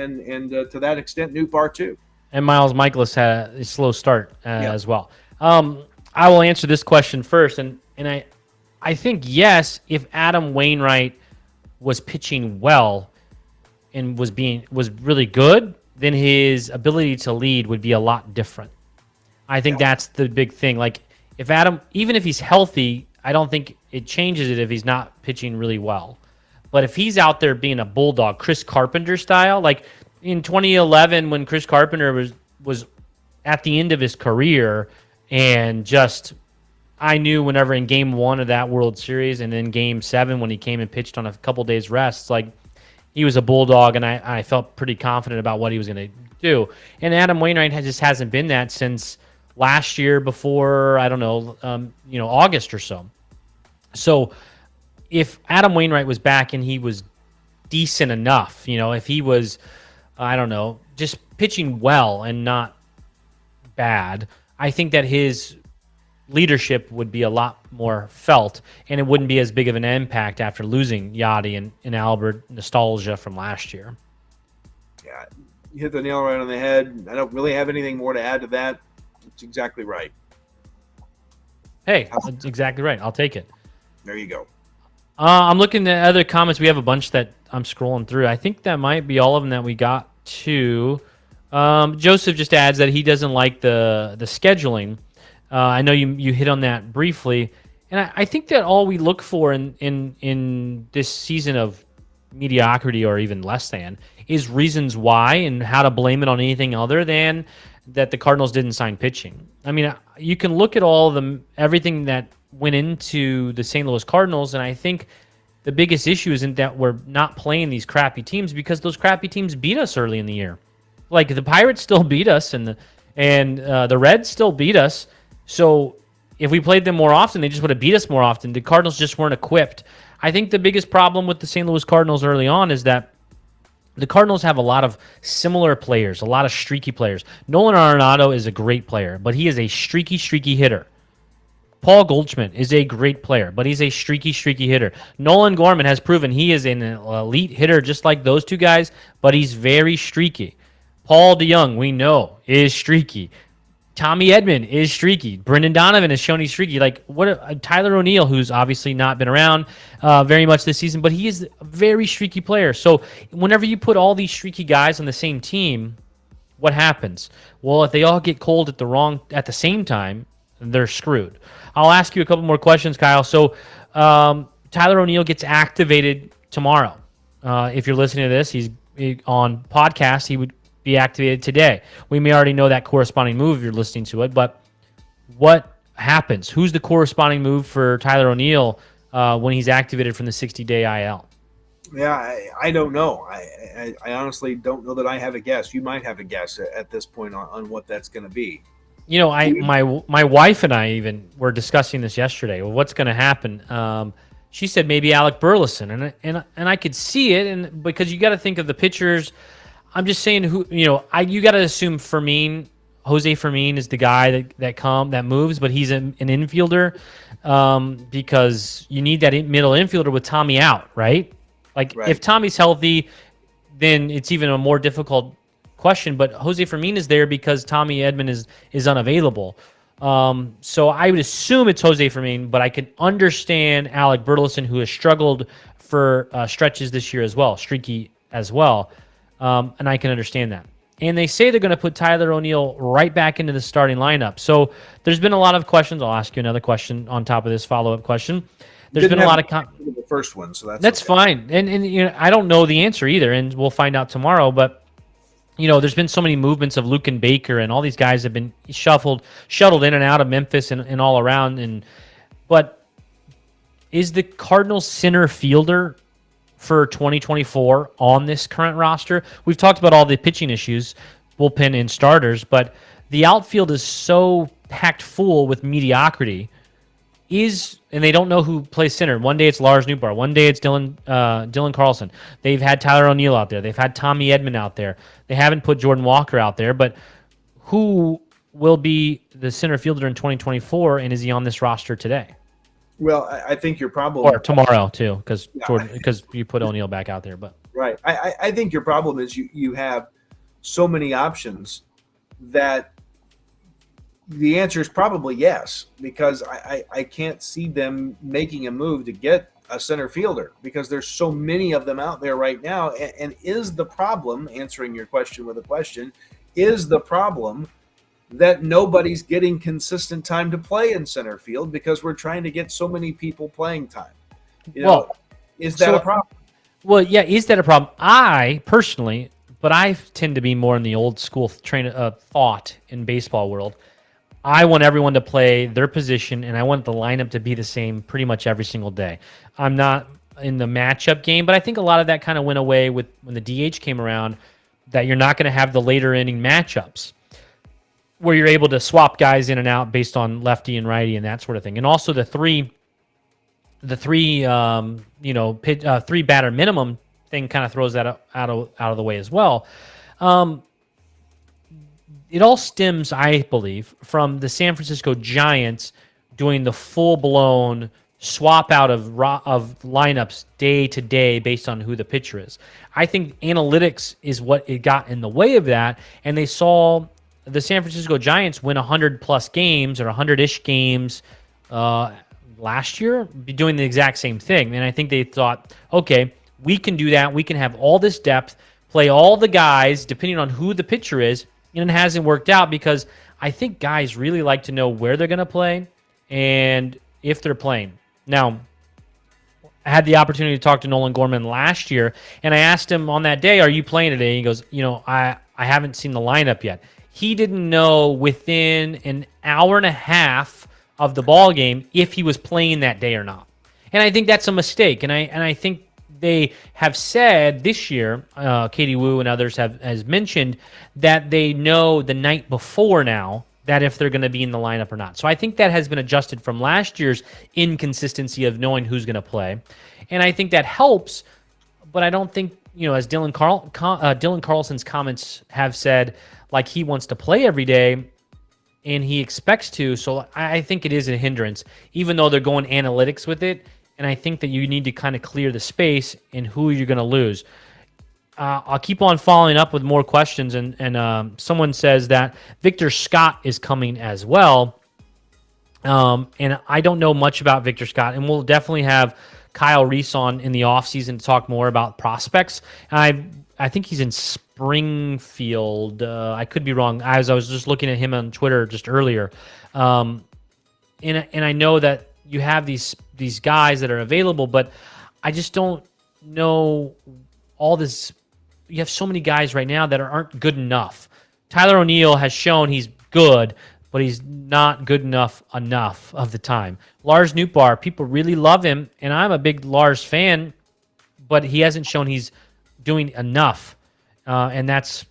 to that extent, Nootbaar too. And Miles Michaelis had a slow start as well. I will answer this question first, and I think yes, if Adam Wainwright was pitching well and was really good, then his ability to lead would be a lot different. I think that's the big thing. Like, if Adam, even if he's healthy, I don't think it changes it if he's not pitching really well. But if he's out there being a bulldog, Chris Carpenter style, like in 2011 when Chris Carpenter was at the end of his career, and just, I knew whenever in game 1 of that World Series and then game 7 when he came and pitched on a couple days rest, like, he was a bulldog, and I felt pretty confident about what he was going to do. And Adam Wainwright just hasn't been that since last year before, I don't know, August or so. So if Adam Wainwright was back and he was decent enough, if he was, I don't know, just pitching well and not bad, I think that his leadership would be a lot more felt, and it wouldn't be as big of an impact after losing Yachty and Albert, nostalgia from last year. Yeah, you hit the nail right on the head. I don't really have anything more to add to that. It's exactly right. Hey, that's exactly right. I'll take it. There you go. I'm looking at other comments. We have a bunch that I'm scrolling through. I think that might be all of them that we got to. Joseph just adds that he doesn't like the scheduling. I know you hit on that briefly, and I think that all we look for in this season of mediocrity, or even less than, is reasons why, and how to blame it on anything other than that the Cardinals didn't sign pitching. I mean, you can look at everything that went into the St. Louis Cardinals, and I think the biggest issue isn't that we're not playing these crappy teams, because those crappy teams beat us early in the year. Like, the Pirates still beat us, and the Reds still beat us. So if we played them more often, they just would have beat us more often. The Cardinals just weren't equipped. I think the biggest problem with the St. Louis Cardinals early on is that the Cardinals have a lot of similar players, a lot of streaky players. Nolan Arenado is a great player, but he is a streaky hitter. Paul Goldschmidt is a great player, but he's a streaky hitter. Nolan Gorman has proven he is an elite hitter just like those two guys, but he's very streaky. Paul DeYoung, we know, is streaky. Tommy Edman is streaky. Brendan Donovan has shown he's streaky. Like Tyler O'Neill, who's obviously not been around very much this season, but he is a very streaky player. So whenever you put all these streaky guys on the same team, what happens? Well, if they all get cold at the same time, they're screwed. I'll ask you a couple more questions, Kyle. So Tyler O'Neill gets activated tomorrow. If you're listening to this, he's on podcast. He would be activated today. We may already know that corresponding move if you're listening to it, but what happens? Who's the corresponding move for Tyler O'Neill when he's activated from the 60-day IL? Yeah, I don't know. I honestly don't know that I have a guess. You might have a guess at this point on what that's going to be. You know, my wife and I even were discussing this yesterday. Well, what's going to happen? She said maybe Alec Burleson, and I could see it, and because you got to think of the pitchers. I'm just saying you got to assume Jose Fermin is the guy that moves, but he's an infielder because you need that middle infielder with Tommy out, right? Like if Tommy's healthy, then it's even a more difficult question. But Jose Fermin is there because Tommy Edman is unavailable. So I would assume it's Jose Fermin, but I can understand Alec Burleson, who has struggled for stretches this year as well, streaky as well. And I can understand that. And they say they're going to put Tyler O'Neill right back into the starting lineup. So there's been a lot of questions. I'll ask you another question on top of this follow-up question. There's been a lot of the first one, so that's okay. Fine. And I don't know the answer either, and we'll find out tomorrow. But there's been so many movements of Luke and Baker, and all these guys have been shuttled in and out of Memphis and all around. But is the Cardinals center fielder for 2024 on this current roster? We've talked about all the pitching issues, bullpen and starters, but the outfield is so packed full with mediocrity. And they don't know who plays center. One day it's Lars Nootbaar. One day it's Dylan Carlson. They've had Tyler O'Neill out there. They've had Tommy Edman out there. They haven't put Jordan Walker out there, but who will be the center fielder in 2024, and is he on this roster today? Well, I think your problem, or tomorrow too, because you put O'Neill back out there. But right, I think your problem is you have so many options that the answer is probably yes, because I can't see them making a move to get a center fielder because there's so many of them out there right now. And is the problem, answering your question with a question, is the problem that nobody's getting consistent time to play in center field because we're trying to get so many people playing time? Is that a problem? Well, yeah, is that a problem? I personally, but I tend to be more in the old school thought in baseball world. I want everyone to play their position, and I want the lineup to be the same pretty much every single day. I'm not in the matchup game, but I think a lot of that kind of went away when the DH came around, that you're not going to have the later inning matchups where you're able to swap guys in and out based on lefty and righty and that sort of thing. And also the three batter minimum thing kind of throws that out of the way as well. It all stems, I believe, from the San Francisco Giants doing the full-blown swap out of lineups day to day based on who the pitcher is. I think analytics is what it got in the way of that, and they saw the San Francisco Giants win 100-plus games or 100-ish games last year, be doing the exact same thing. And I think they thought, okay, we can do that. We can have all this depth, play all the guys, depending on who the pitcher is, and it hasn't worked out because I think guys really like to know where they're going to play and if they're playing. Now, I had the opportunity to talk to Nolan Gorman last year, and I asked him on that day, are you playing today? And he goes, I haven't seen the lineup yet. He didn't know within an hour and a half of the ball game if he was playing that day or not. And I think that's a mistake. And I think they have said this year, Katie Wu and others has mentioned that they know the night before now that if they're going to be in the lineup or not. So I think that has been adjusted from last year's inconsistency of knowing who's going to play. And I think that helps, but I don't think, as Dylan Carlson's comments have said, like he wants to play every day and he expects to. So I think it is a hindrance, even though they're going analytics with it. And I think that you need to kind of clear the space in who you're going to lose. I'll keep on following up with more questions. And someone says that Victor Scott is coming as well. And I don't know much about Victor Scott. And we'll definitely have Kyle Reese on in the offseason to talk more about prospects. I think he's in Springfield. I could be wrong. As I was just looking at him on Twitter just earlier. And I know that you have these guys that are available, but I just don't know all this. You have so many guys right now that aren't good enough. Tyler O'Neill has shown he's good, but he's not good enough of the time. Lars Nootbaar, people really love him, and I'm a big Lars fan, but he hasn't shown he's doing enough. And that's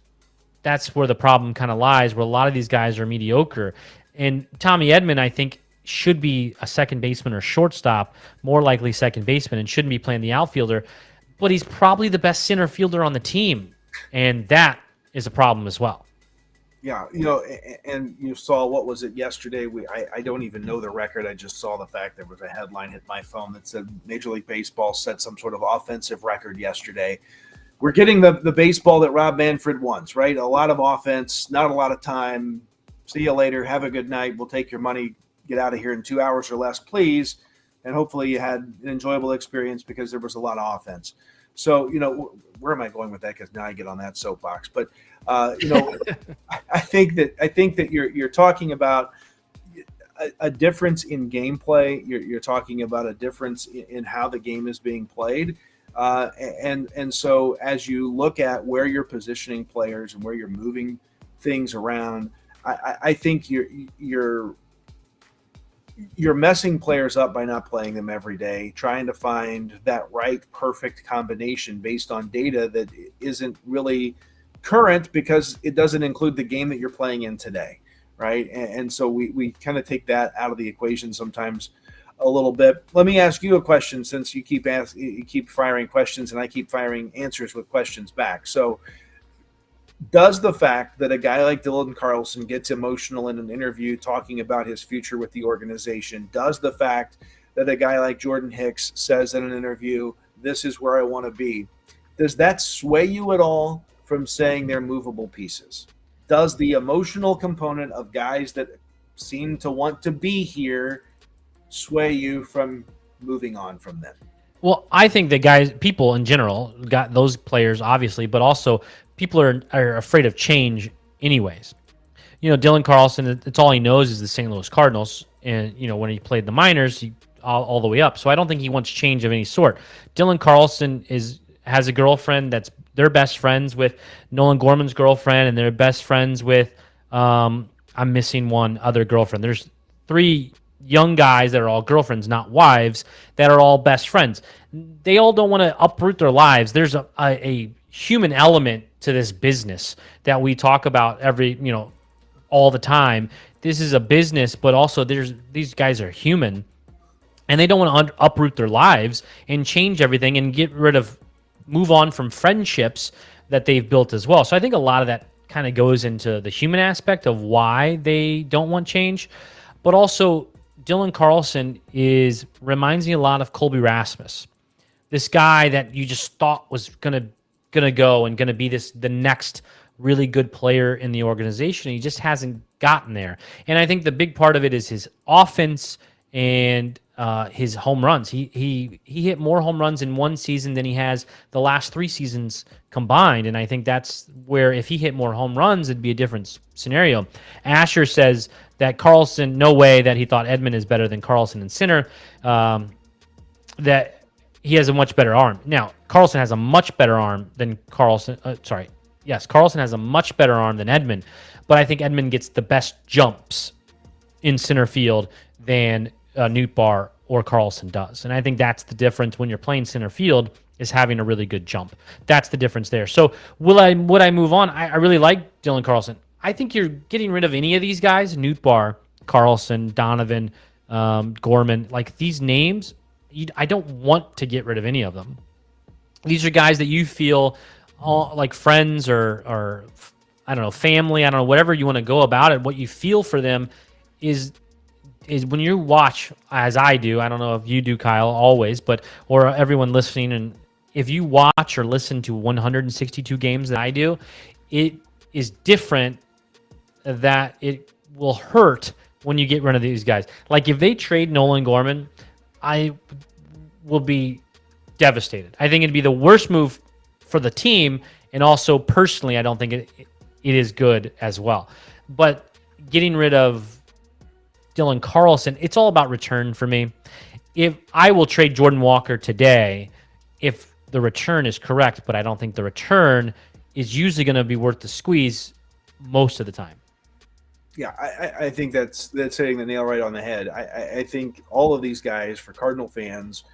where the problem kind of lies, where a lot of these guys are mediocre. And Tommy Edman, I think, should be a second baseman or shortstop, more likely second baseman, and shouldn't be playing the outfielder. But he's probably the best center fielder on the team, and that is a problem as well. Yeah, and you saw, what was it yesterday? I don't even know the record. I just saw the fact there was a headline hit my phone that said Major League Baseball set some sort of offensive record yesterday. We're getting the baseball that Rob Manfred wants, right? A lot of offense, not a lot of time. See you later. Have a good night. We'll take your money. Get out of here in 2 hours or less, please. And hopefully you had an enjoyable experience because there was a lot of offense. So, where am I going with that? Because now I get on that soapbox. But, I think that you're talking about a difference in gameplay. You're talking about a difference in how the game is being played. And so as you look at where you're positioning players and where you're moving things around, I think you're messing players up by not playing them every day, trying to find that right, perfect combination based on data that isn't really current because it doesn't include the game that you're playing in today, right? And so we kind of take that out of the equation sometimes a little bit. Let me ask you a question, since you keep firing questions and I keep firing answers with questions back. So does the fact that a guy like Dylan Carlson gets emotional in an interview talking about his future with the organization, does the fact that a guy like Jordan Hicks says in an interview, this is where I want to be, does that sway you at all from saying they're movable pieces? Does the emotional component of guys that seem to want to be here sway you from moving on from them? Well, I think that people in general, got those players obviously, but also people are afraid of change anyways. Dylan Carlson, it's all he knows is the St. Louis Cardinals. And, when he played the minors, all the way up. So I don't think he wants change of any sort. Dylan Carlson has a girlfriend they're best friends with Nolan Gorman's girlfriend, and they're best friends with, I'm missing one other girlfriend. There's 3 young guys that are all girlfriends, not wives, that are all best friends. They all don't want to uproot their lives. There's a human element to this business that we talk about all the time. This is a business, but also these guys are human, and they don't want to uproot their lives and change everything and move on from friendships that they've built as well. So I think a lot of that kind of goes into the human aspect of why they don't want change, but also Dylan Carlson reminds me a lot of Colby Rasmus, this guy that you just thought was gonna go and gonna be the next really good player in the organization. He just hasn't gotten there, and I think the big part of it is his offense and his home runs. He hit more home runs in one season than he has the last 3 seasons combined, and I think that's where if he hit more home runs, it'd be a different scenario. Asher says that Carlson, no way that he thought Edman is better than Carlson in center, that he has a much better arm. Now, Carlson has a much better arm than Carlson. Carlson has a much better arm than Edman, but I think Edman gets the best jumps in center field than Nootbaar or Carlson does. And I think that's the difference when you're playing center field, is having a really good jump. That's the difference there. So would I move on? I really like Dylan Carlson. I think you're getting rid of any of these guys, Newtbar, Carlson, Donovan, Gorman, like these names, I don't want to get rid of any of them. These are guys that you feel all, like friends or I don't know, family, I don't know, whatever you want to go about it. What you feel for them is when you watch, as I do, I don't know if you do, Kyle, always, but or everyone listening, and if you watch or listen to 162 games that I do, it is different that it will hurt when you get rid of these guys. Like if they trade Nolan Gorman, I will be devastated. I think it'd be the worst move for the team, and also personally, I don't think it is good as well. But getting rid of Dylan Carlson, it's all about return for me. If I will trade Jordan Walker today, if the return is correct, but I don't think the return is usually going to be worth the squeeze most of the time. Yeah, I think that's hitting the nail right on the head. I think all of these guys, for Cardinal fans,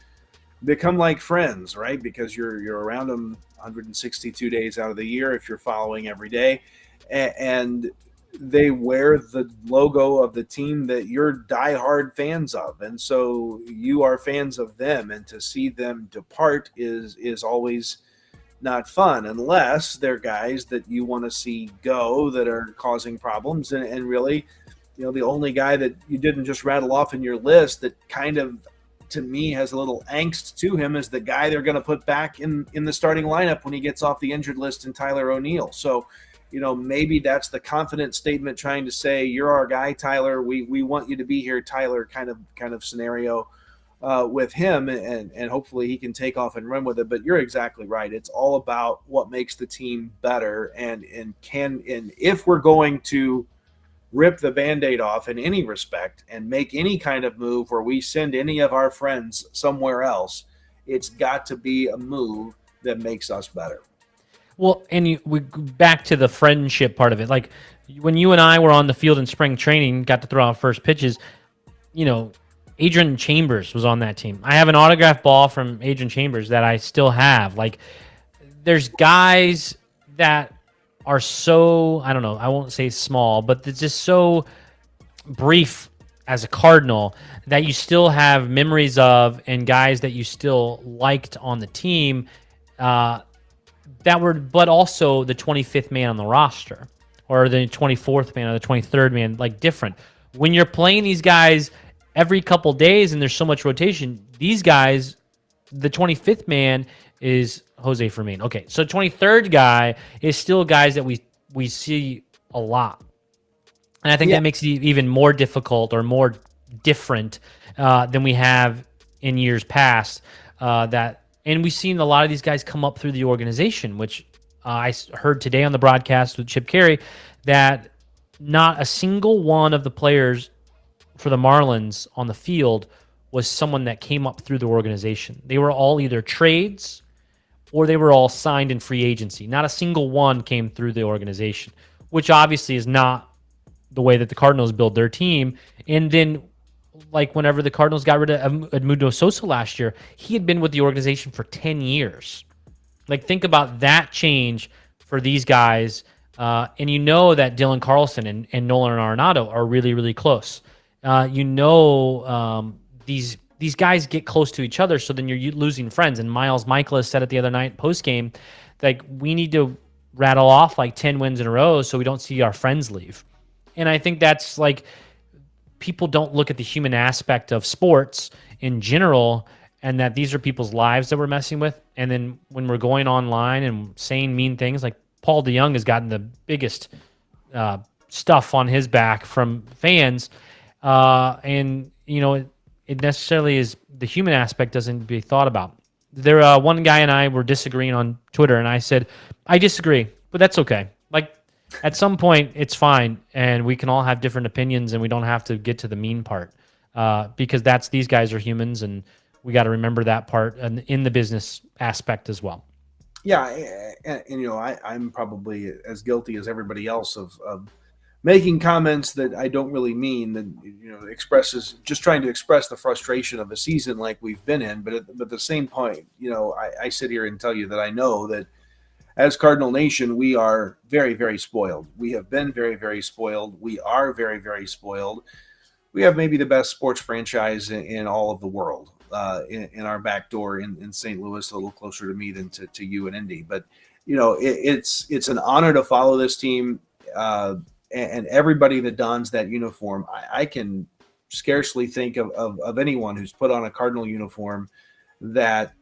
become like friends, right? Because you're around them 162 days out of the year if you're following every day, and they wear the logo of the team that you're diehard fans of, and so you are fans of them. And to see them depart is always not fun, unless they're guys that you want to see go that are causing problems. And really, the only guy that you didn't just rattle off in your list that kind of, to me, has a little angst to him is the guy they're going to put back in the starting lineup when he gets off the injured list in Tyler O'Neill. So, maybe that's the confident statement trying to say, you're our guy, Tyler. We want you to be here, Tyler, kind of scenario with him, and hopefully he can take off and run with it. But you're exactly right. It's all about what makes the team better, and if we're going to rip the Band-Aid off in any respect and make any kind of move where we send any of our friends somewhere else, it's got to be a move that makes us better. Well, and we back to the friendship part of it. Like when you and I were on the field in spring training, got to throw out first pitches, Adrian Chambers was on that team. I have an autographed ball from Adrian Chambers that I still have. Like there's guys that are so, I don't know, I won't say small, but it's just so brief as a Cardinal that you still have memories of, and guys that you still liked on the team that were, but also the 25th man on the roster or the 24th man or the 23rd man, like different. When you're playing these guys every couple days and there's so much rotation, these guys, the 25th man is Jose Firmino. Okay, so 23rd guy is still guys that we see a lot. And I think that makes it even more difficult or more different than we have in years past. And we've seen a lot of these guys come up through the organization, which I heard today on the broadcast with Chip Carey that not a single one of the players for the Marlins on the field was someone that came up through the organization. They were all either trades or they were all signed in free agency. Not a single one came through the organization, which obviously is not the way that the Cardinals build their team. And then, like whenever the Cardinals got rid of Edmundo Sosa last year, he had been with the organization for 10 years. Like, think about that change for these guys. And you know that Dylan Carlson and Nolan Arenado are really, really close. These guys get close to each other, so then you're losing friends. And Miles Michaelis said it the other night post-game, like, we need to rattle off like 10 wins in a row so we don't see our friends leave. And I think that's like, people don't look at the human aspect of sports in general, and that these are people's lives that we're messing with. And then when we're going online and saying mean things, like Paul DeYoung has gotten the biggest stuff on his back from fans. And, it necessarily is, the human aspect doesn't be thought about. One guy and I were disagreeing on Twitter, and I said, I disagree, but that's okay. Like, at some point, it's fine, and we can all have different opinions, and we don't have to get to the mean part, because these guys are humans, and we got to remember that part in the business aspect as well. Yeah, and I'm probably as guilty as everybody else of making comments that I don't really mean, that just trying to express the frustration of a season like we've been in. But at the same point, I sit here and tell you that I know that as Cardinal Nation, we are very, very spoiled. We have been very, very spoiled. We are very, very spoiled. We have maybe the best sports franchise in all of the world in our back door in St. Louis, a little closer to me than to you and Indy. But, it's an honor to follow this team and everybody that dons that uniform. I can scarcely think of anyone who's put on a Cardinal uniform that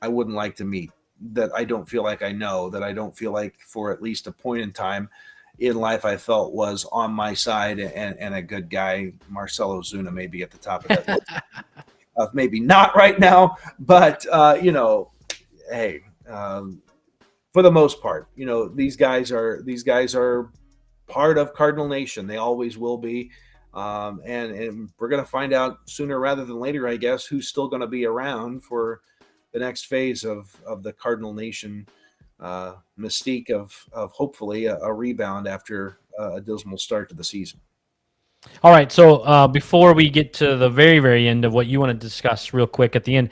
I wouldn't like to meet, that I don't feel like I know, that I don't feel like for at least a point in time in life I felt was on my side and a good guy. Marcelo Zuna may be at the top of that list. Maybe not right now, but, hey, for the most part, these guys are part of Cardinal Nation. They always will be. And we're going to find out sooner rather than later, I guess, who's still going to be around for the next phase of the Cardinal Nation mystique of hopefully a rebound after a dismal start to the season. All right, so before we get to the very, very end of what you want to discuss real quick at the end,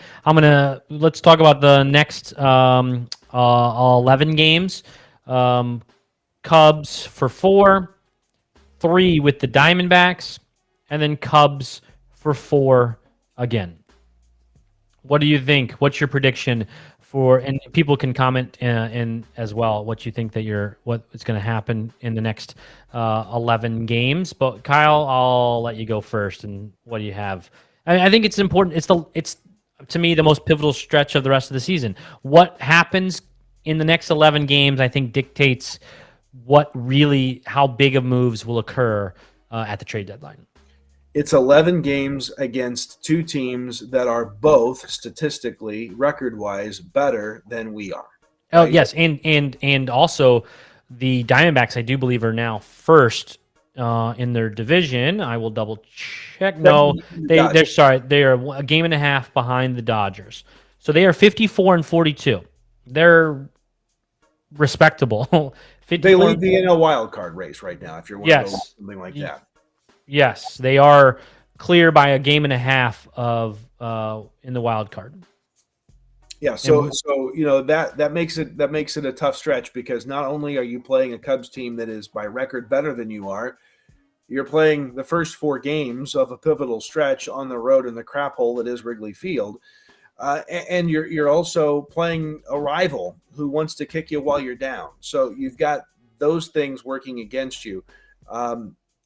let's talk about the next 11 games. Cubs for 4, 3 with the Diamondbacks, and then Cubs for 4 again. What do you think? What's your prediction for? And people can comment in as well what you think what is going to happen in the next 11 games. But Kyle, I'll let you go first. And what do you have? I think it's important. It's to me the most pivotal stretch of the rest of the season. What happens in the next 11 games, I think, dictates how big of moves will occur at the trade deadline. It's 11 games against two teams that are both statistically, record-wise, better than we are. Right? Oh, yes, and also the Diamondbacks, I do believe, are now first in their division. I will double check. No, they're sorry. They are a game and a half behind the Dodgers. So they are 54 and 42. They're respectable. They lead the NL wild card race right now. If you're one of those, something like that. Yes, they are clear by a game and a half of in the wild card. Yeah, so that makes it a tough stretch because not only are you playing a Cubs team that is by record better than you are, you're playing the first 4 games of a pivotal stretch on the road in the crap hole that is Wrigley Field, and you're also playing a rival who wants to kick you while you're down. So you've got those things working against you.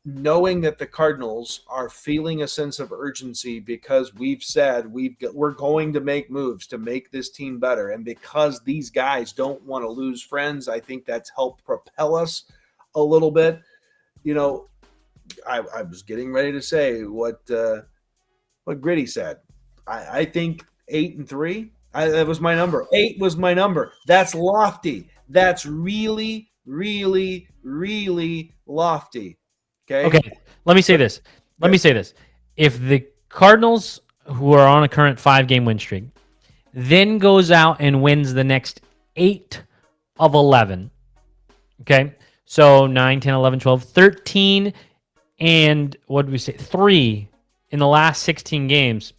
Knowing that the Cardinals are feeling a sense of urgency because we've said we're going to make moves to make this team better, and because these guys don't want to lose friends, I think that's helped propel us a little bit. I was getting ready to say what Gritty said. I think 8-3. That was my number. 8 was my number. That's lofty. That's really, really, really lofty. Okay. Let me say this. If the Cardinals, who are on a current 5-game win streak, then goes out and wins the next 8 of 11, okay? So 9, 10, 11, 12, 13, and what did we say? 3 in the last 16 games.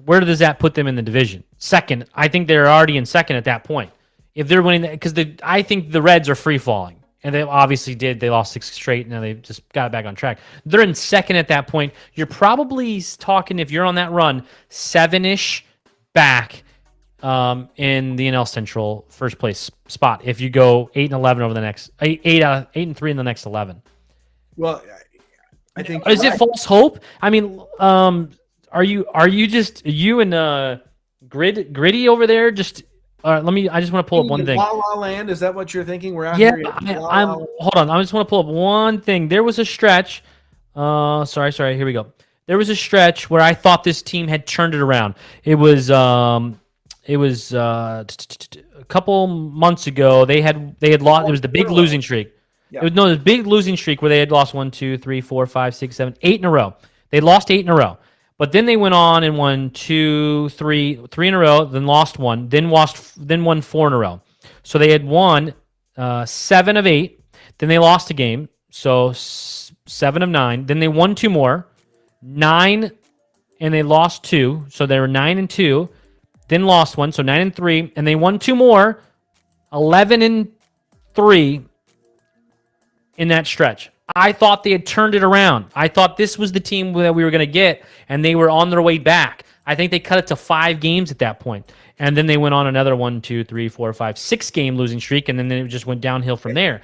Where does that put them in the division? Second. I think they're already in second at that point. If they're winning, because I think the Reds are free falling. And they obviously did. They lost 6 straight. Now they just got it back on track. They're in second at that point. You're probably talking, if you're on that run, 7-ish back in the NL Central first place spot. If you go 8-11 over the next 8-3 in the next 11. Well, I think is it false hope? I mean, are you just you and Gritty over there just? I just want to pull up one thing. La La Land, is that what you're thinking? We're out here. Hold on. I just want to pull up one thing. There was a stretch. Sorry. Here we go. There was a stretch where I thought this team had turned it around. It was a couple months ago. They had lost. It was the big losing streak. Yeah. It was the big losing streak where they had lost 1, 2, 3, 4, 5, 6, 7, 8 in a row. They lost 8 in a row. But then they went on and won 2, 3 in a row, then lost 1, then won 4 in a row. So they had won 7 of 8. Then they lost a game, so 7 of 9. Then they won 2 more, 9, and they lost 2. So they were 9 and 2. Then lost 1, so 9 and 3, and they won 2 more, 11-3 in that stretch. I thought they had turned it around. I thought this was the team that we were going to get, and they were on their way back. I think they cut it to 5 games at that point. And then they went on another 1, 2, 3, 4, 5, 6 game losing streak, and then it just went downhill from there.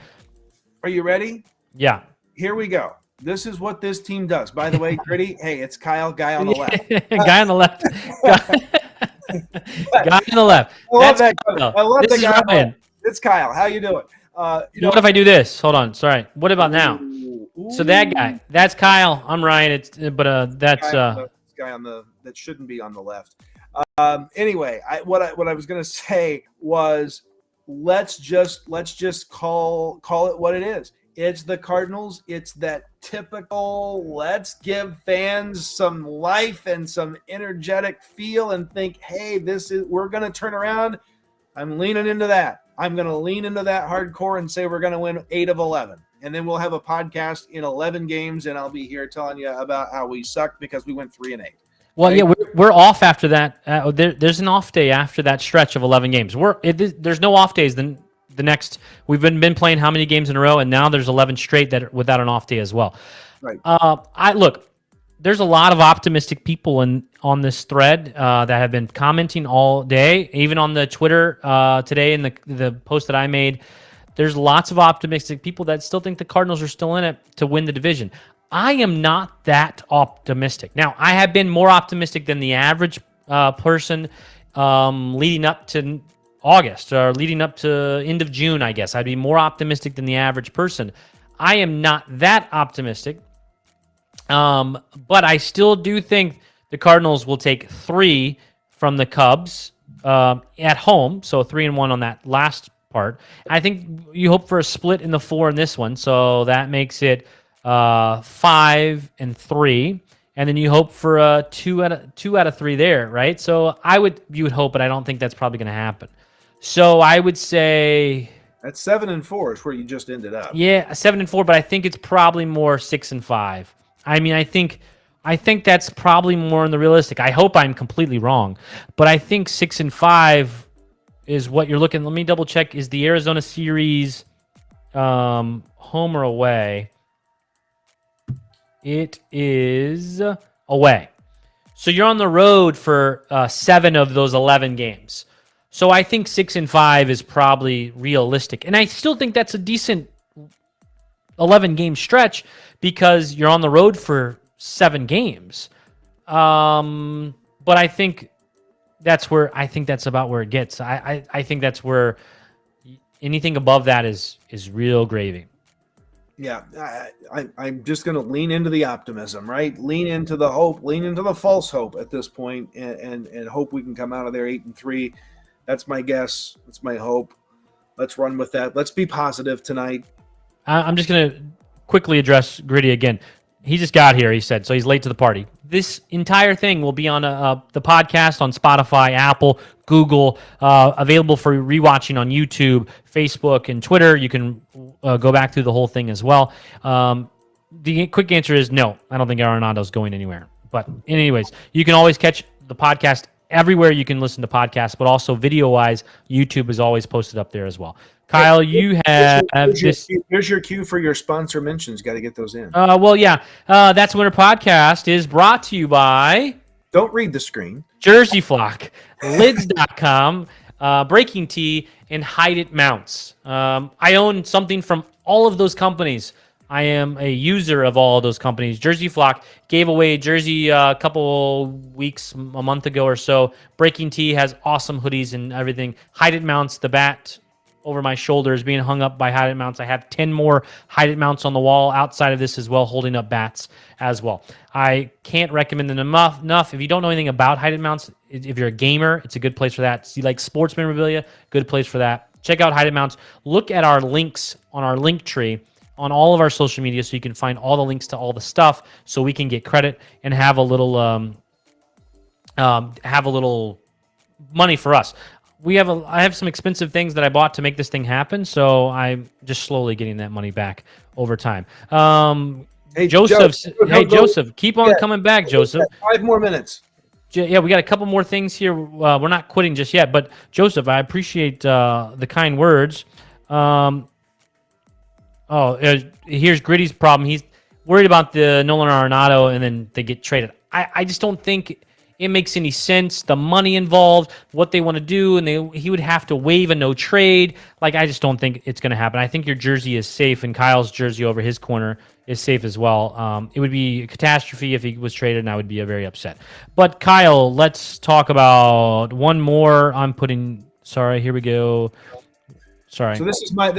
Are you ready? Yeah. Here we go. This is what this team does. By the way, Gritty, hey, it's Kyle, guy on the left. Guy on the left. Guy on the left. I love That's that. Kyle. I love This the is guy. Ryan. It's Kyle. How you doing? What if I do this? Hold on. Sorry. What about now? So that guy, that's Kyle. I'm Ryan. That's guy on the that shouldn't be on the left. Anyway, what I was gonna say was let's just call it what it is. It's the Cardinals. It's that typical let's give fans some life and some energetic feel and think, hey, we're gonna turn around. I'm leaning into that. I'm gonna lean into that hardcore and say we're gonna win 8 of 11. And then we'll have a podcast in 11 games, and I'll be here telling you about how we suck because we went 3-8. well, yeah, we're off after that. There's an off day after that stretch of 11 games. There's no off days. The next we've been playing how many games in a row, and now there's 11 straight that without an off day as well. Right. There's a lot of optimistic people on this thread that have been commenting all day, even on the Twitter today in the post that I made. There's lots of optimistic people that still think the Cardinals are still in it to win the division. I am not that optimistic. Now, I have been more optimistic than the average person leading up to August or leading up to end of June, I guess. I'd be more optimistic than the average person. I am not that optimistic, but I still do think the Cardinals will take 3 from the Cubs at home, so 3-1 on that last part. I think you hope for a split in the 4 in this one, so that makes it 5-3, and then you hope for a 2 out of 3 there, right? So you would hope, but I don't think that's probably going to happen. So I would say That's 7-4 is where you just ended up. yeah, 7-4, but I think it's probably more 6-5. I mean, I think that's probably more in the realistic. I hope I'm completely wrong, but I think 6-5 is what you're looking. Let me double check. Is the Arizona series home or away? It is away. So you're on the road for 7 of those 11 games. So I think 6-5 is probably realistic. And I still think that's a decent 11-game stretch because you're on the road for 7 games. But I think that's about where it gets. I think that's where anything above that is real gravy. Yeah, I'm just going to lean into the optimism, right? Lean into the hope, lean into the false hope at this point, and hope we can come out of there 8-3. That's my guess. That's my hope. Let's run with that. Let's be positive tonight. I'm just going to quickly address Gritty again. He just got here, he said, so he's late to the party. This entire thing will be on the podcast on Spotify, Apple, Google, available for rewatching on YouTube, Facebook, and Twitter. You can go back through the whole thing as well. The quick answer is no. I don't think Arenado's going anywhere. But anyways, you can always catch the podcast everywhere you can listen to podcasts, but also video-wise, YouTube is always posted up there as well. Kyle, you have this. Here's your cue for your sponsor mentions. Got to get those in. That's Winter Podcast is brought to you by. Don't read the screen. Jersey Flock, Lids.com, Breaking Tea, and Hide It Mounts. I own something from all of those companies. I am a user of all of those companies. Jersey Flock gave away a jersey a couple weeks, a month ago or so. Breaking Tea has awesome hoodies and everything. Hide It Mounts, the bat over my shoulder is being hung up by Hide It Mounts. I have 10 more Hide It Mounts on the wall outside of this as well, holding up bats as well. I can't recommend them enough. If you don't know anything about Hide It Mounts, if you're a gamer, it's a good place for that. See, like sports memorabilia, good place for that. Check out Hide It Mounts. Look at our links on our link tree on all of our social media so you can find all the links to all the stuff so we can get credit and have a little money for us. I have some expensive things that I bought to make this thing happen, so I'm just slowly getting that money back over time. Hey, Joseph, Joseph, keep on coming back, Joseph. 5 more minutes. Yeah, we got a couple more things here. We're not quitting just yet, but Joseph, I appreciate the kind words. Here's Gritty's problem. He's worried about the Nolan Arenado, and then they get traded. I just don't think it makes any sense. The money involved, what they want to do, and he would have to waive a no trade. Like, I just don't think it's going to happen. I think your jersey is safe, and Kyle's jersey over his corner is safe as well. It would be a catastrophe if he was traded, and I would be very upset. But Kyle, let's talk about one more. Sorry, here we go. Sorry. So this is my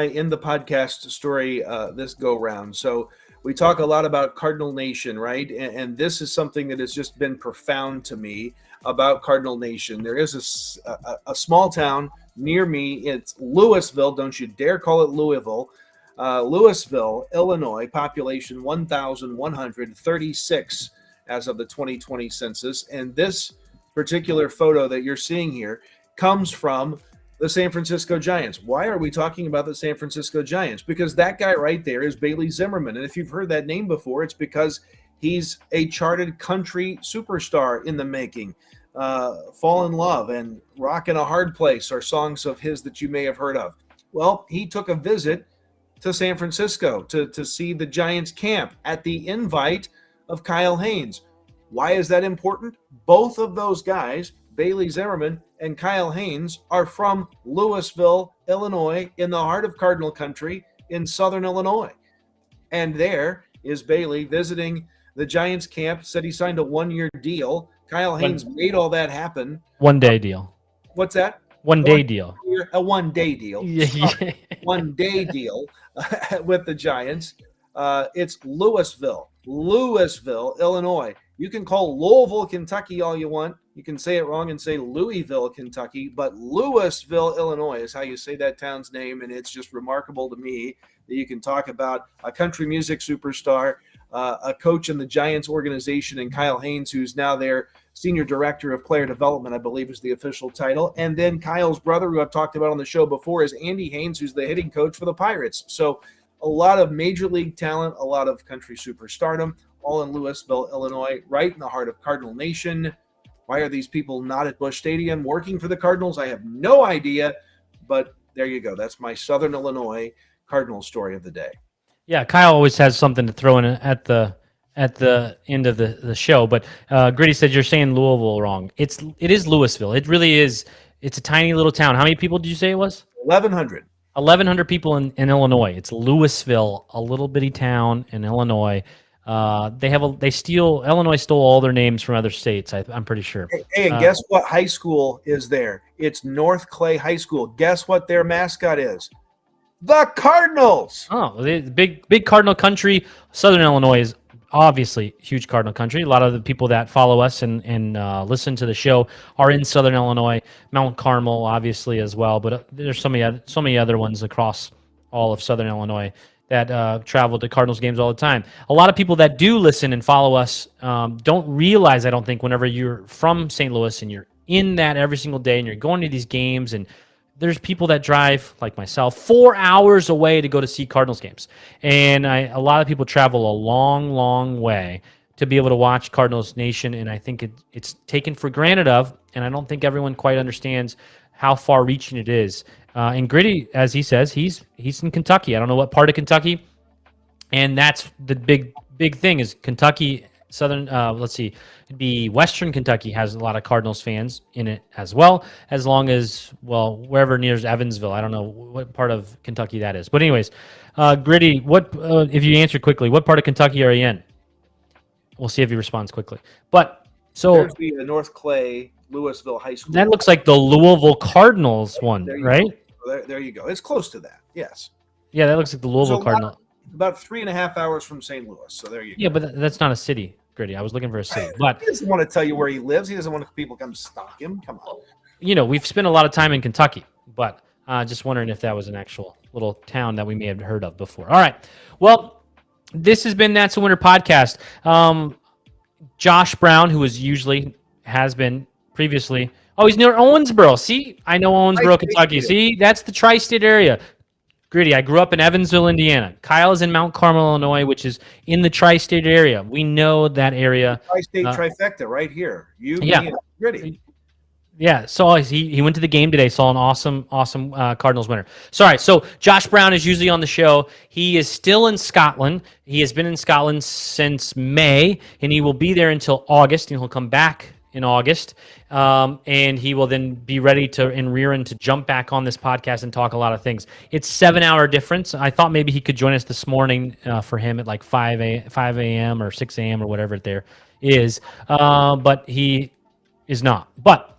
in the podcast story this go round. So we talk a lot about Cardinal Nation, right? And this is something that has just been profound to me about Cardinal Nation. There is a small town near me. It's Louisville. Don't you dare call it Louisville. Louisville, Illinois, population 1,136 as of the 2020 census. And this particular photo that you're seeing here comes from the San Francisco Giants. Why are we talking about the San Francisco Giants? Because that guy right there is Bailey Zimmerman. And if you've heard that name before, it's because he's a charted country superstar in the making. Fall in Love and Rock in a Hard Place are songs of his that you may have heard of. Well, he took a visit to San Francisco to see the Giants camp at the invite of Kyle Haynes. Why is that important? Both of those guys, Bailey Zimmerman and Kyle Haynes, are from Louisville, Illinois, in the heart of Cardinal country in southern Illinois. And there is Bailey visiting the Giants camp, said he signed a 1-year deal. Kyle Haynes made all that happen. 1-day deal. What's that? 1-day deal. A 1-day deal. Yeah. 1-day deal with the Giants. It's Louisville, Illinois. You can call Louisville, Kentucky all you want. You can say it wrong and say Louisville, Kentucky, but Louisville, Illinois is how you say that town's name, and it's just remarkable to me that you can talk about a country music superstar, a coach in the Giants organization, and Kyle Haynes, who's now their senior director of player development, I believe is the official title, and then Kyle's brother, who I've talked about on the show before, is Andy Haynes, who's the hitting coach for the Pirates. So a lot of major league talent, a lot of country superstardom, all in Louisville, Illinois, right in the heart of Cardinal Nation. Why are these people not at Busch Stadium working for the Cardinals? I have no idea, but there you go. That's my Southern Illinois Cardinal story of the day. Yeah, Kyle always has something to throw in at the end of the show. But Gritty said you're saying Louisville wrong. It is Louisville. It really is. It's a tiny little town. How many people did you say it was? 1,100. 1,100 people in Illinois. It's Louisville, a little bitty town in Illinois. Illinois stole all their names from other states. I'm pretty sure. Hey, and guess what high school is there? It's North Clay High School. Guess what their mascot is? The Cardinals. Oh, the big Cardinal country. Southern Illinois is obviously huge Cardinal country. A lot of the people that follow us and listen to the show are in Southern Illinois, Mount Carmel, obviously as well. But there's so many other ones across all of Southern Illinois that travel to Cardinals games all the time. A lot of people that do listen and follow us don't realize, I don't think, whenever you're from St. Louis and you're in that every single day and you're going to these games, and there's people that drive, like myself, 4 hours away to go to see Cardinals games. And a lot of people travel a long, long way to be able to watch Cardinals Nation, and I think it's taken for granted of, and I don't think everyone quite understands how far-reaching it is. And Gritty, as he says, he's in Kentucky. I don't know what part of Kentucky, and that's the big thing is Kentucky, Southern. Let's see, it'd be Western Kentucky has a lot of Cardinals fans in it as well. As long as wherever near Evansville, I don't know what part of Kentucky that is. But anyways, Gritty, what if you answer quickly? What part of Kentucky are you in? We'll see if he responds quickly. But so there's the North Clay Louisville High School. That looks like the Louisville Cardinals one, right? There you go. It's close to that. Yes. Yeah, that looks like the Louisville Cardinal. About 3.5 hours from St. Louis. So there you go. Yeah, but that's not a city, Gritty. I was looking for a city. But he doesn't want to tell you where he lives. He doesn't want people to come stalk him. Come on. We've spent a lot of time in Kentucky, but just wondering if that was an actual little town that we may have heard of before. All right. Well, this has been That's a Winner podcast. Josh Brown, who has been previously. Oh, he's near Owensboro. See, I know Owensboro, Kentucky. See, that's the tri-state area. Gritty, I grew up in Evansville, Indiana. Kyle is in Mount Carmel, Illinois, which is in the tri-state area. We know that area. Tri-state trifecta right here. You, Yeah. me, and Gritty. Yeah, so he went to the game today, saw an awesome Cardinals winner. Sorry, so Josh Brown is usually on the show. He is still in Scotland. He has been in Scotland since May, and he will be there until August, and he'll come back in August, and he will then be ready to in rear-end to jump back on this podcast and talk a lot of things. It's 7-hour difference. I thought maybe he could join us this morning for him at like 5 a.m. or 6 a.m. or whatever it there is, but he is not. But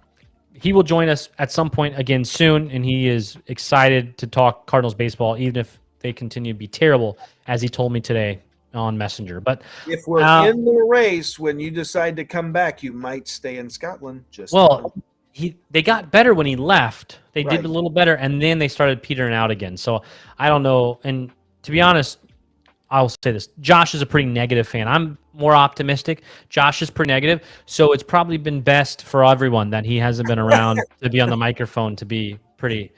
he will join us at some point again soon, and he is excited to talk Cardinals baseball, even if they continue to be terrible, as he told me today on Messenger. But if we're in the race when you decide to come back, you might stay in Scotland. They got better when he left. They Right. did a little better, and then they started petering out again. So I don't know. And to be honest, I'll say this. Josh is a pretty negative fan. I'm more optimistic. Josh is pretty negative. So it's probably been best for everyone that he hasn't been around to be on the microphone to be pretty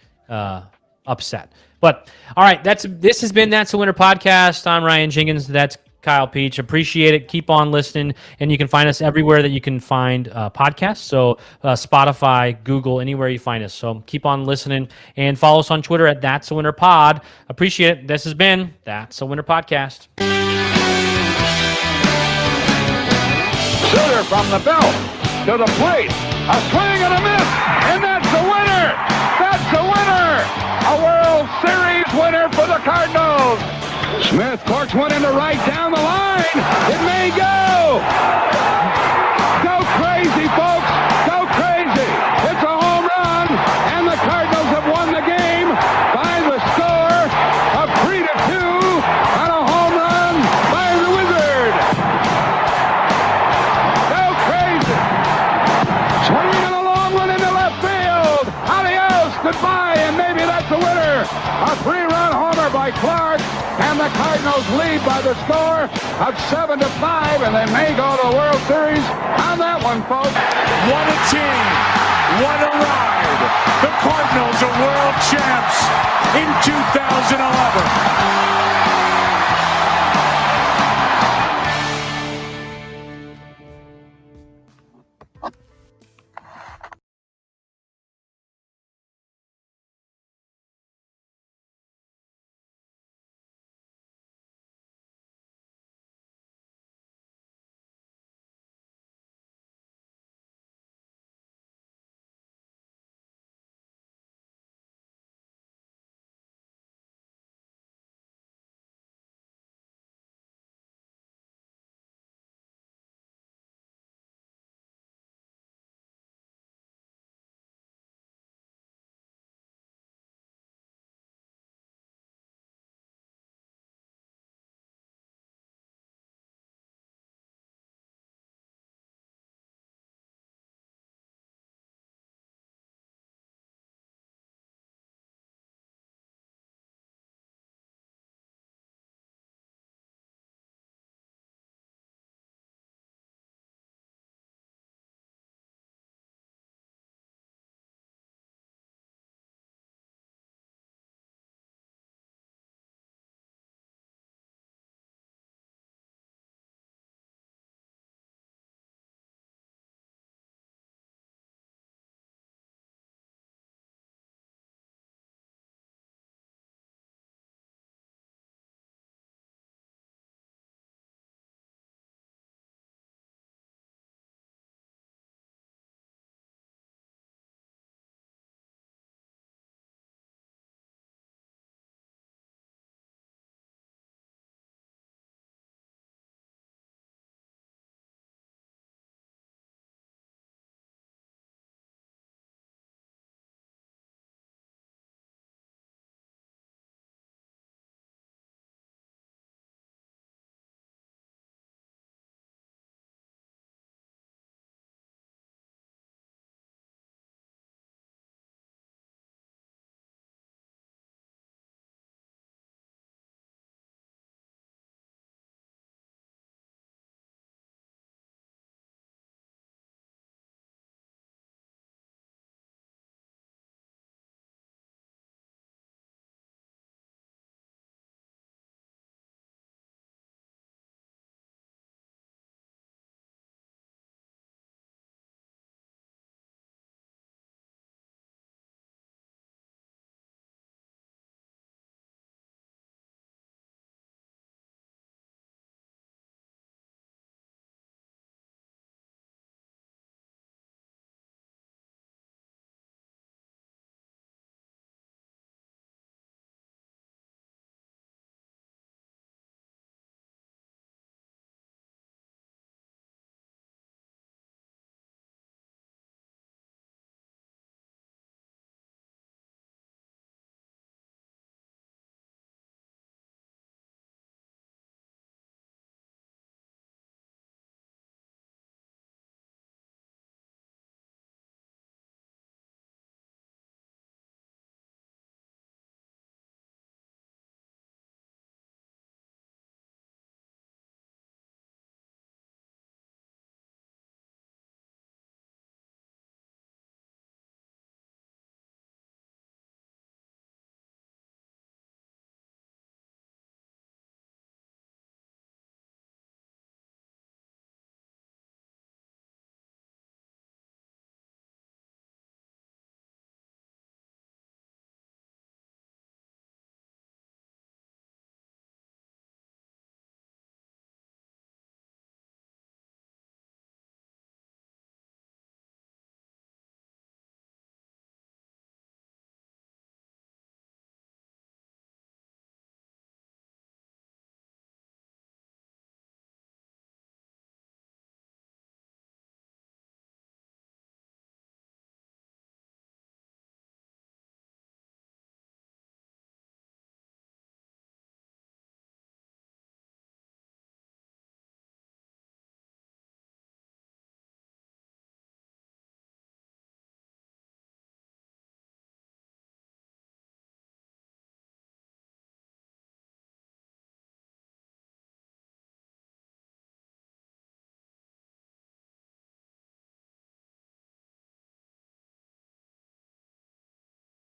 upset. But all right, this has been That's a Winner podcast. I'm Ryan Jenkins. That's Kyle Peach. Appreciate it. Keep on listening. And you can find us everywhere that you can find podcasts. So Spotify, Google, anywhere you find us. So keep on listening and follow us on Twitter at That's a Winner Pod. Appreciate it. This has been That's a Winner podcast. Sugar from the belt to the plate. A swing and a miss, and that's the winner. That's the winner. A World Series winner for the Cardinals. Smith corks one into right down the line. It may go. Go crazy, folks. Go crazy. It's a home run, and the Cardinals have won the game by the score of 3-2 on a home run by the Wizard. Go crazy. Swinging a long one into left field. Adios, goodbye, and maybe that's the winner. A 3-run homer by Clark. And the Cardinals lead by the score of 7-5, and they may go to the World Series on that one, folks. What a team. What a ride. The Cardinals are world champs in 2011.